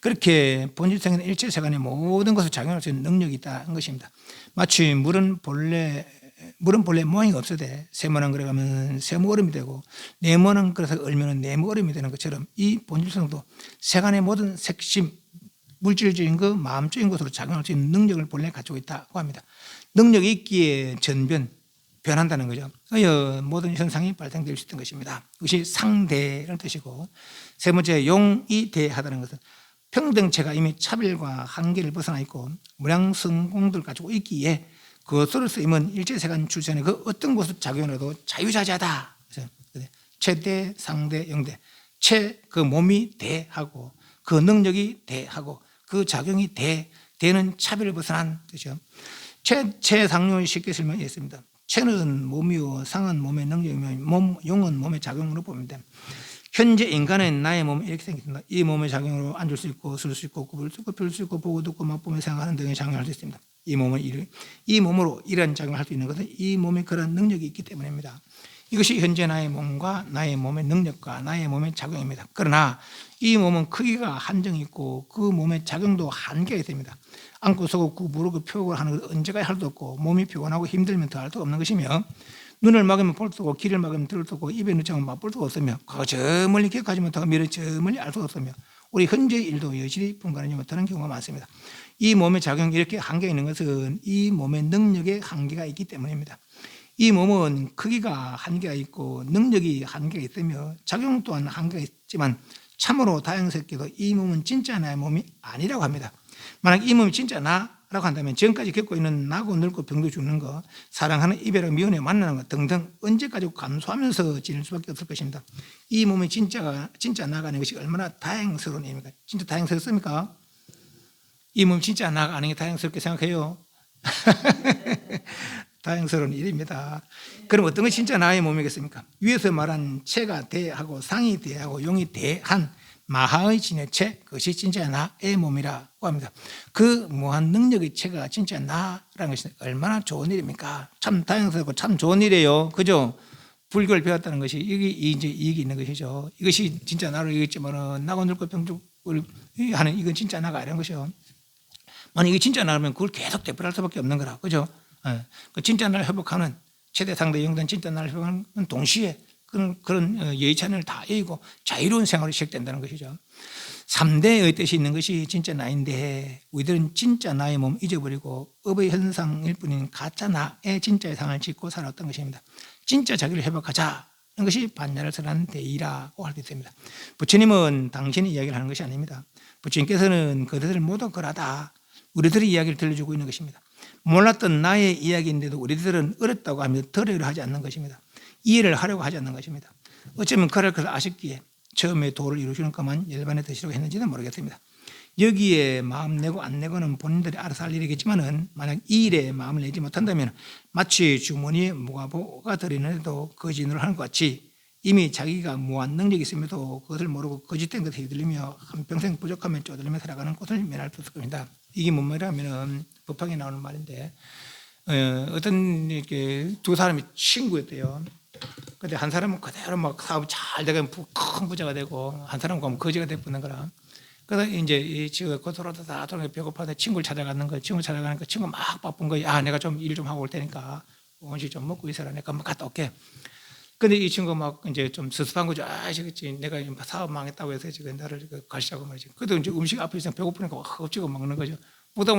그렇게 본질성에는 일체 세간의 모든 것을 작용할 수 있는 능력이 있다는 것입니다. 마치 물은 본래 모양이 없어도 세모난 그릇 가면 세모 얼음이 되고 네모난 그릇에 얼면 네모 얼음이 되는 것처럼 이 본질성도 세간의 모든 색심, 물질적인 것, 마음적인 것으로 작용할 수 있는 능력을 본래 가지고 있다고 합니다. 능력이 있기에 변한다는 거죠. 모든 현상이 발생될 수 있는 것입니다. 이것이 상대라는 뜻이고, 세 번째 용이 대하다는 것은 평등체가 이미 차별과 한계를 벗어나 있고 무량성공들을 가지고 있기에 그것으로 쓰임은 일체세간 출생의 그 어떤 곳을 작용해도 자유자재하다. 최대, 상대, 영대. 그 몸이 대하고 그 능력이 대하고 그 작용이 대는 차별을 벗어난 뜻이죠. 최상용이 쉽게 설명했습니다. 체는 몸이요, 상은 몸의 능력이며 용은 몸의 작용으로 보면 현재 인간은 나의 몸이 이렇게 생겼습니다. 이 몸의 작용으로 앉을 수 있고 쓸 수 있고 굽을 수 있고 펼 수 있고 보고 듣고 맛보며 생각하는 등의 작용을 할 수 있습니다. 이 몸으로 이러한 작용을 할 수 있는 것은 이 몸에 그런 능력이 있기 때문입니다. 이것이 현재 나의 몸과 나의 몸의 능력과 나의 몸의 작용입니다. 그러나 이 몸은 크기가 한정이 있고 그 몸의 작용도 한계가 있습니다. 안고 서고 무릎을 펴고 하는 것은 언제까지 할 수 없고 몸이 피곤하고 힘들면 더 할 수 없는 것이며 눈을 막으면 볼 수 없고 귀를 막으면 들을 수 없고 입에 넣자면 맛볼 수가 없으며 저 멀리 기억하지 못하고 미래 저 멀리 알 수가 없으며 우리 현재 일도 여실히 분간하지 못하는 경우가 많습니다. 이 몸의 작용이 이렇게 한계가 있는 것은 이 몸의 능력에 한계가 있기 때문입니다. 이 몸은 크기가 한계가 있고 능력이 한계가 있으며 작용 또한 한계가 있지만 참으로 다행스럽게도 이 몸은 진짜 나의 몸이 아니라고 합니다. 만약 이 몸이 진짜 나라고 한다면 지금까지 겪고 있는 나고 늙고 병도 죽는 거, 사랑하는 이별과 미혼에 만나는 것 등등 언제까지 감수하면서 지낼 수밖에 없을 것입니다. 이 몸이 진짜 나가 아닌 것이 얼마나 다행스러운 일입니까? 진짜 다행스럽습니까? 이 몸이 진짜 나가 아닌 게 다행스럽게 생각해요. 다행스러운 일입니다. 그럼 어떤 것이 진짜 나의 몸이겠습니까? 위에서 말한 체가 대하고 상이 대하고 용이 대한 마하의 진해체, 그것이 진짜 나의 몸이라고 합니다. 그 무한 능력의 체가 진짜 나라는 것이 얼마나 좋은 일입니까? 참 다행스럽고 참 좋은 일이에요. 그죠? 불교를 배웠다는 것이 이게 이제 이익이 있는 것이죠. 이것이 진짜 나로 이겠지만은 나고 늙고 병죽을 하는 이건 진짜 나가 아닌 것이요. 만약 이게 진짜 나라면 그걸 계속 되풀이할 수밖에 없는 거라. 그죠? 그 진짜 나를 회복하는 최대 상대 영단 진짜 나를 회복하는 동시에 그런 예의찬을 다 이기고 자유로운 생활이 시작된다는 것이죠. 3대의 뜻이 있는 것이 진짜 나인데 우리들은 진짜 나의 몸 잊어버리고 업의 현상일 뿐인 가짜 나의 진짜의 상을 짓고 살았던 것입니다. 진짜 자기를 회복하자는 것이 반야를 설하는 대의라고 할 수 있습니다. 부처님은 당신의 이야기를 하는 것이 아닙니다. 부처님께서는 그들을 모두 그러하다 우리들의 이야기를 들려주고 있는 것입니다. 몰랐던 나의 이야기인데도 우리들은 어렵다고 하며 들으려 하지 않는 것입니다. 이해를 하려고 하지 않는 것입니다. 어쩌면 그럴 것을 아쉽기에 처음에 도를 이루시는 것만 열반에 드시려고 했는지는 모르겠습니다. 여기에 마음 내고 안 내고는 본인들이 알아서 할 일이겠지만은 만약 이 일에 마음을 내지 못한다면 마치 주머니에 무가보가 들이는데도 거짓을 하는 것 같이 이미 자기가 무한 능력이 있음에도 그것을 모르고 거짓된 것에 휘둘리며 한평생 부족하면 쪼들리며 살아가는 것을 면할 수 없을 겁니다. 이게 뭔 말이냐면은 법학에 나오는 말인데 어떤 이렇게 두 사람이 친구였대요. 근데 한 사람은 그대로 막 사업이 잘 되면 큰 부자가 되고 한 사람은 가면 거지가 되는 거라. 그래서 이제 이 친구가 고토로다 다 돌아가 배고파서 친구를 찾아가는 거예요. 친구 찾아가니까 친구 막 바쁜 거예요. 아, 내가 좀 일 좀 하고 올 테니까 음식 좀 먹고 있어라. 내가 막 갔다 올게. 근데 이 친구가 막 이제 좀 섭섭한 거죠. 아, 저기 내가 사업 망했다고 해서 지금 나를 가시자고 말이지. 그래도 이제 음식 앞에 있으면 배고프니까 엎치고 먹는 거죠. 보다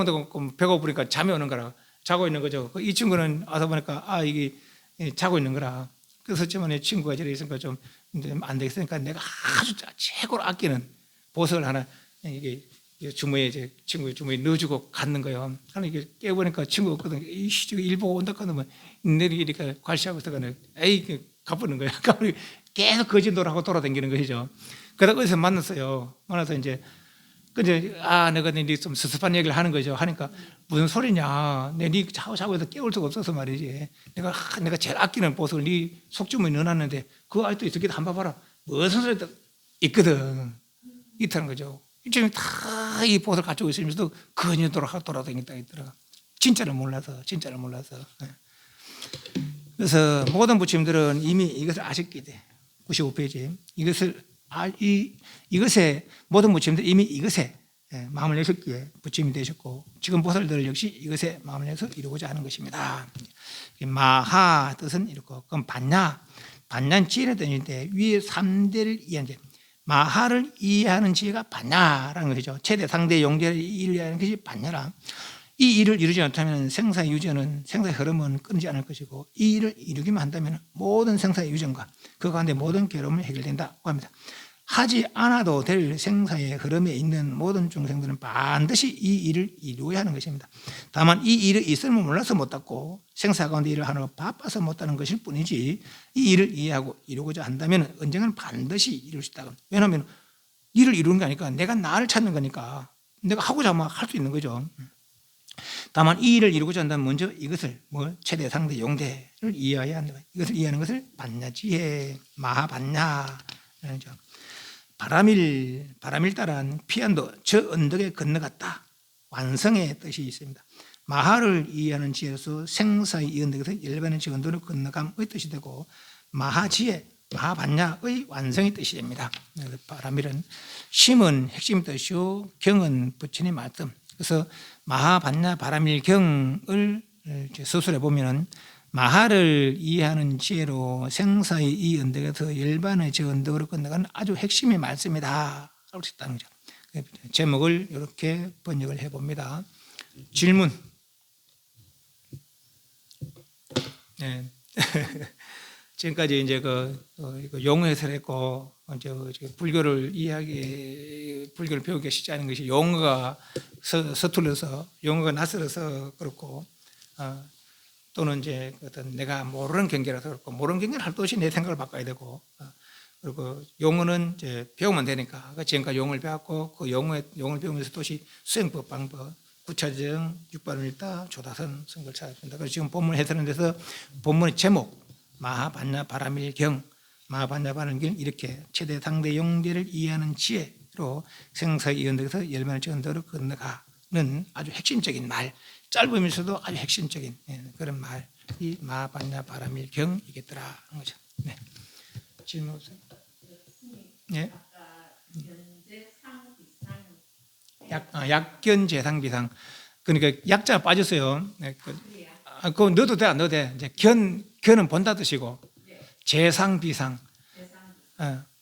배고프니까 잠이 오는 거라. 자고 있는 거죠. 이 친구는 와서 보니까 아, 이게 자고 있는 거라. 그래서 이 친구가 저리 있으니까 좀 안 되겠으니까 내가 아주 최고로 아끼는 보석을 하나 이게 주머니에 이제 친구 주머니에 넣어주고 갔는 거예요. 하나 이게 깨보니까 친구가 없거든. 이씨, 일 보고 온다 하면 내리니까 관시하고 있어가는 에이, 가쁘는 거야. 계속 거짓말하고 돌아다니는 것이죠. 그러다 어디서 만났어요. 만나서 이제 근데 내가 좀 섭섭한 얘기를 하는 거죠. 하니까 무슨 소리냐? 네 자고 해서 깨울 수가 없어서 말이지. 내가 제일 아끼는 보석을 네 속주머니에 넣어놨는데 그거 아직도 있었기도 한번 봐라. 무슨 소리도 있거든. 이렇다는 거죠. 이쯤에 다 이 보석을 가지고 있으면서도 거짓 돌아다니겠다 있더라. 진짜를 몰라서. 그래서 모든 부처님들은 이미 이것을 아셨기 때문에 95페이지 이것에 모든 부처님들 이미 이것에 마음을 내셨기에 부처님이 되셨고 지금 보살들 역시 이것에 마음을 내서 이루고자 하는 것입니다. 마하 뜻은 이렇고 그럼 반야는 지혜를 뜻인데 위에 3대를 이해하는 마하를 이해하는 지혜가 반야라는 것이죠. 최대 상대 용제를 이해하는 것이 반야라. 이 일을 이루지 못하면 생사의 유전은 생사의 흐름은 끊지 않을 것이고 이 일을 이루기만 한다면 모든 생사의 유전과 그 가운데 모든 괴로움을 해결된다고 합니다. 하지 않아도 될 생사의 흐름에 있는 모든 중생들은 반드시 이 일을 이루어야 하는 것입니다. 다만 이 일이 있음을 몰라서 못하고 생사 가운데 일을 하느라 바빠서 못하는 것일 뿐이지 이 일을 이해하고 이루고자 한다면 언젠가는 반드시 이룰 수 있다. 왜냐하면 일을 이루는 게 아니까 내가 나를 찾는 거니까 내가 하고자 하면 할 수 있는 거죠. 다만 이 일을 이루고자 한다면 먼저 이것을 최대 상대 용대를 이해해야 한다. 이것을 이해하는 것을 반야지혜 마하반야라는 점. 바람일 따란 피안도 저 언덕에 건너갔다. 완성의 뜻이 있습니다. 마하를 이해하는 지혜로서 생사의 이 언덕에서 열반의 저 언덕을 건너감의 뜻이 되고 마하지혜, 마하반야의 완성의 뜻이 됩니다. 바람일은 심은 핵심 뜻이요 경은 부처님 말씀. 그래서 마하반야 바람일경을 서술해 보면은 마하를 이해하는 지혜로 생사의 이 언덕에서 열반의 저 언덕으로 건너가는 아주 핵심의 말씀이다. 라고 수 있다는 거죠. 제목을 이렇게 번역을 해봅니다. 질문. 네. 지금까지 이제 그 용어 해설했고, 이제 불교를 불교를 배우기 쉽지 않은 것이 용어가 서툴러서, 용어가 낯설어서 그렇고, 또는 이제 어떤 내가 모르는 경계라서 그렇고, 모르는 경계를 할 것 없이 내 생각을 바꿔야 되고, 그리고 용어는 이제 배우면 되니까, 지금까지 용어를 배웠고, 그 용어를 배우면서 또시 수행법 방법, 구차정, 육발일다, 조다선, 성걸 찾았습니다. 그래서 지금 본문 해설하는 데서 본문의 제목, 마하반야 바라밀경, 마하반야 바라밀경 이렇게 최대 상대 용대를 이해하는 지혜로 생사의 이언덕에서 열매를 전도로 건너가는 아주 핵심적인 말, 짧으면서도 아주 핵심적인 그런 말이 마하반야 바라밀경이겠더라 하는 거죠. 네. 질문 없어요? 네. 약견 재상 비상. 그러니까 약자가 빠졌어요. 네. 그거 넣어도 돼, 안 넣어도 돼. 이제 견은 본다 뜻이고, 재상 비상.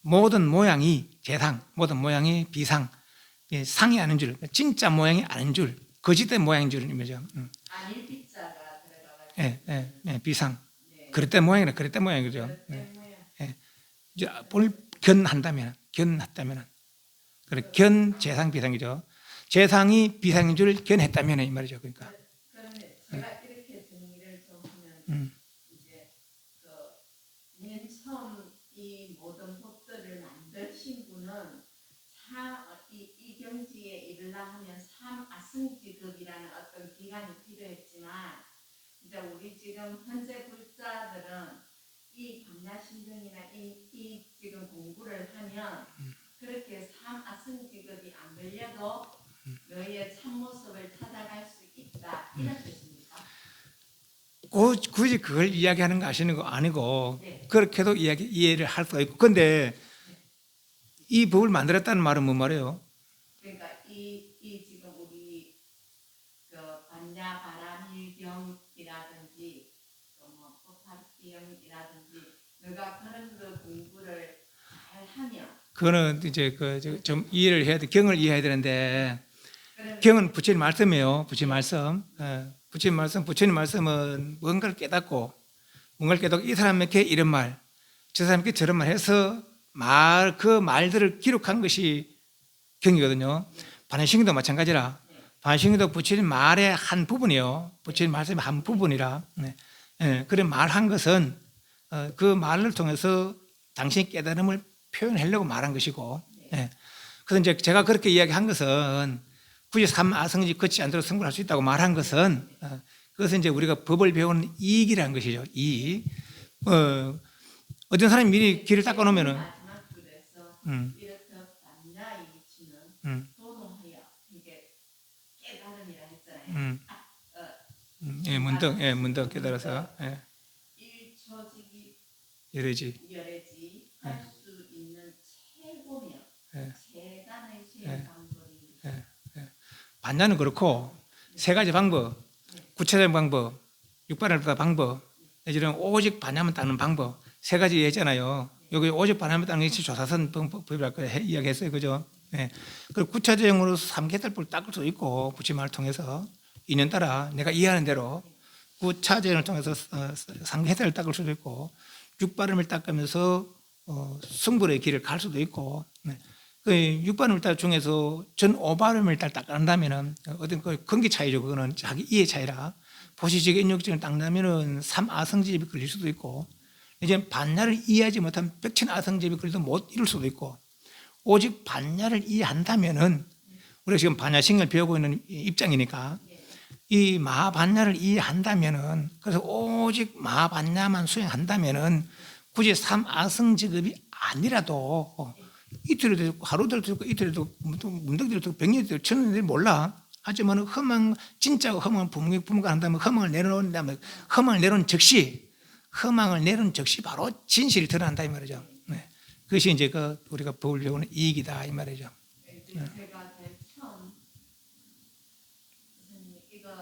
모든 모양이 재상, 모든 모양이 비상. 상이 아닌 줄, 진짜 모양이 아닌 줄, 거짓된 모양인 줄 의미죠. 아닐 비자가 들어가가지고. 비상. 그릇된 모양이라 그릇된 모양이죠. 견한다면, 그래 견 재상 비상이죠. 재상이 비상인 줄 견했다면 이 말이죠. 그러니까. 그러면 제가 이렇게 정리를 좀 하면 이제 맨 처음 이 모든 법들을 만드신 분은 이 경지에 이르려 하면 삼아승지급이라는 어떤 기간이 필요했지만 이제 우리 지금 현재 불자들은 이 반야심경이나 이 지금 공부를 하면 그렇게 삼아승지급이 안 걸려도 너의 참모습을 찾아갈 수 있다 이런 뜻입니까? 굳이 그걸 이야기하는 거 아시는 거 아니고 네. 그렇게도 이해를 할 수가 있고, 근데 이 법을 만들었다는 말은 뭔 말이에요? 그러니까 이 지금 우리 그 반야바라밀경이라든지 뭐 법화경이라든지 너가 그런 그 공부를 잘 하면 그거는 이제 좀 이해를 해야 돼. 경을 이해해야 되는데, 경은 부처님 말씀이에요. 부처님 말씀. 부처님 말씀은 뭔가를 깨닫고 이 사람에게 이런 말, 저 사람에게 저런 말 해서 그 말들을 기록한 것이 경이거든요. 반야심경도 마찬가지라. 반야심경도 부처님 말의 한 부분이요. 부처님 말씀의 한 부분이라. 그래 말한 것은 그 말을 통해서 당신의 깨달음을 표현하려고 말한 것이고, 그래서 이제 제가 그렇게 이야기한 것은 굳이 삼아성지 거치지 않도록 성불할 수 있다고 말한 것은 그것은 이제 우리가 법을 배우는 이익이라는 것이죠. 이익. 어떤 사람이 미리 길을 닦아놓으면은 마지막 줄에서 이렇게 반야의 이치는 도노하여 이게 깨달음이라 했잖아요. 문득 깨달아서 일처지기 열애지. 할 수 있는 최고며 최단의 시행 방법이 반야는 그렇고 세 가지 방법, 구체적인 방법, 육발을다 방법, 이런 오직 반야만 닦는 방법 세 가지 했잖아요. 여기 오직 반야만 닦는 것이 조사선 법이라고 이야기했어요, 그죠? 그리고 구체적으로 삼계달법을 닦을 수도 있고 부처님을 통해서 인연 따라 내가 이해하는 대로 구차전을 통해서 삼계달을 닦을 수도 있고 육발음을 닦으면서 승불의 길을 갈 수도 있고, 그 육발음을 닦 중에서 전 오발음을 닦는다면은 어떤 그 근기 차이죠. 그거는 자기 이해 차이라 보시적 인욕증을 닦는다면은 삼아성집이 걸릴 수도 있고, 이제 반야를 이해하지 못하면 백천아성집이 걸려도 못 이룰 수도 있고, 오직 반야를 이해한다면은 우리가 지금 반야신을 배우고 있는 입장이니까 이 마하반야를 이해한다면은, 그래서 오직 마하반야만 수행한다면은 굳이 삼아성직업이 아니라도 이틀에도 있고 하루도 있고 이틀에도 문득도 있고 백년도 있고 천년도 몰라. 하지만 진짜 허망을 분간한다면 허망을 내려놓은 즉시 바로 진실이 드러난다 이 말이죠. 그것이 이제 우리가 법을 배우는 이익이다 이 말이죠. 제가 제일 처음 선생님 이걸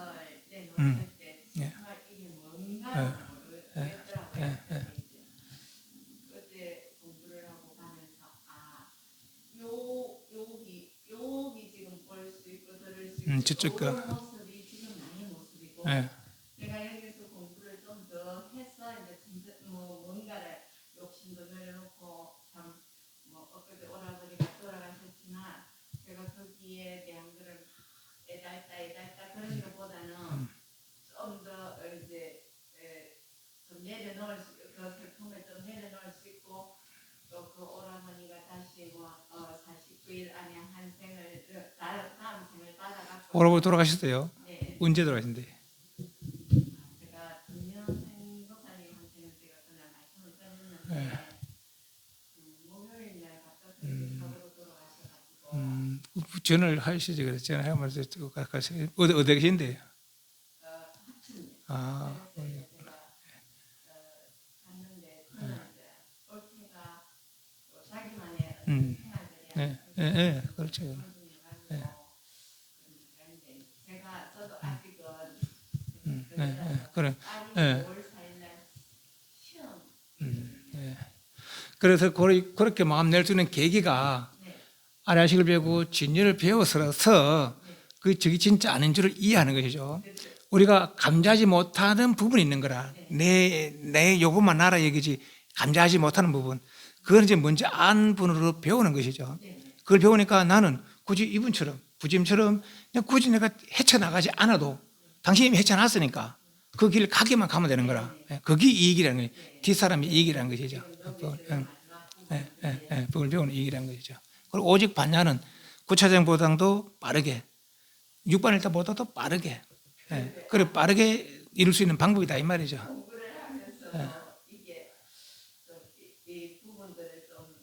내놓을 때 정말 이게 뭔가 모르겠더라고요. 그때 공부를 하고 가면서 여기 요 저쪽 거. 모습이 지금 나의 모습이고 예. 내가 여기서 공부를 좀 더 해서 이제 뭐 뭔가를 욕심도 내려놓고 참 뭐 엊그제 오라버니가 돌아가셨지만 제가 거기에 대한 거를 애달다 그런 것보다는 좀 더 이제 좀 내려놓을 수, 그 슬픔을 좀 내려놓을 수 있고 또 그 오라버니가 다시 뭐 49일 안에 한 생을 다음 생을 받아갖고 오라버니 돌아가셨어요. 네. 언제 돌아가신대? 제가 금년생 목사님한테는 제가 그날 말씀을 드렸는데 목요일 날 갑자기 사고로 돌아가셔가지고 전화를 하시지 그래. 전화하면서 어디 계신데? 하춘 아, 그래서 제가 갔는데 그날 이제 올케가 자기만의 생활들이 네, 네, 그렇죠. 저도 아직은 그래. 딸이 네. 5월 4일날 시험 그래서 그렇게 마음 낼 수 있는 계기가 아라식을 배우고 진리를 배워서라서 저기 진짜 아닌 줄을 이해하는 것이죠. 우리가 감지하지 못하는 부분이 있는 거라. 내 요것만 알아 여기지 감지하지 못하는 부분. 그걸 이제 먼저 안 분으로 배우는 것이죠. 그걸 배우니까 나는 굳이 이분처럼 부짐처럼 굳이 내가 헤쳐나가지 않아도 당신이 이미 헤쳐났으니까 그 길 가기만 가면 되는 거라. 그게 이익이라는 거예요. 뒷사람이 이익이라는 것이죠. 그걸 배우는 이익이라는 것이죠. 그리고 오직 반야는 9차장 보상도 빠르게 6반 1타보다도 빠르게 그래 빠르게 이룰 수 있는 방법이다 이 말이죠. 공부를 하면서 이게 이 부분들을 좀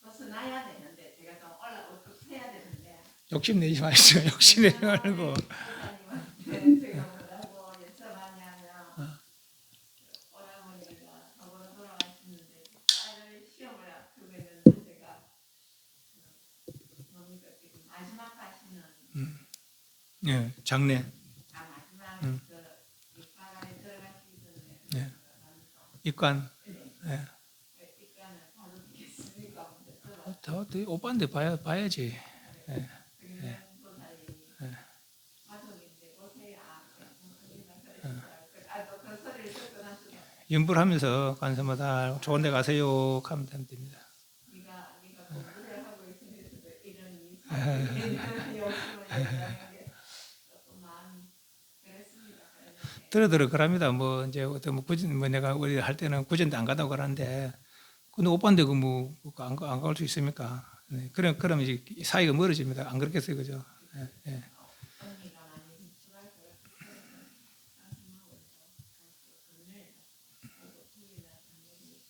벗어나야 되는데 제가 좀 올라가야 되는데 욕심내지 마시죠. 욕심내지 말고. 목사님한테 제가 뭐라고 여쭤봤냐면 오라버니가 저번에 돌아가셨는데 딸을 시험을 앞두고 있는데 제가 너무 지금 마지막 하시는 예, 장례. 마지막 그 입가에 들어가시기 전에 예. 입관. 예. 입간을 바로 듣겠습니까? 더 오빠인데 봐야지. 연불하면서 관세마다 좋은 데 가세요 하면 됩니다. 네가 공부를 하고 있으면서도 이런 욕심을 조금 마음이 그랬습니다. 들어 그럽니다. 뭐 이제 어떤 뭐 구전 뭐 내가 우리 할 때는 구전도 안 가다고 그러는데 근데 오빠인데 그뭐안 갈 수 있습니까? 네. 그럼 이제 사이가 멀어집니다. 안 그렇겠어요, 그죠? 예, 예. 언니가 많이 힘들어할 것 같아서 가슴하고 돈을 하고 토요일날 당연히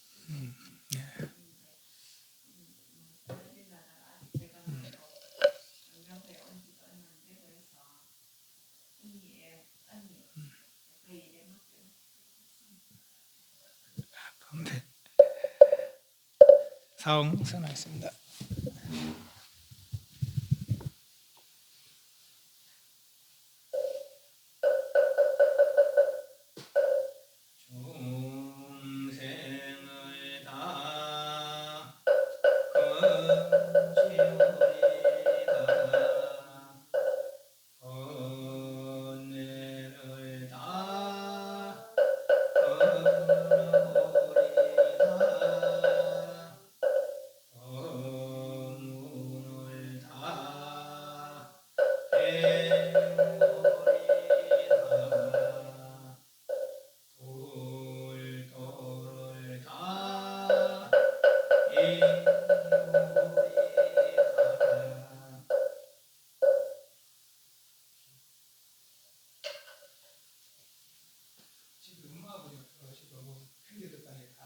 떨어지다가 아직 제가 영양소에 온 지가 얼마 안 되고 해서 언니의 언니 그 일에 맡겨 가운데 사ong 선하였습니다. 중생을 다 건지우리다 건네를 다 건우리다 건문을 다 행우리다 돌도를 다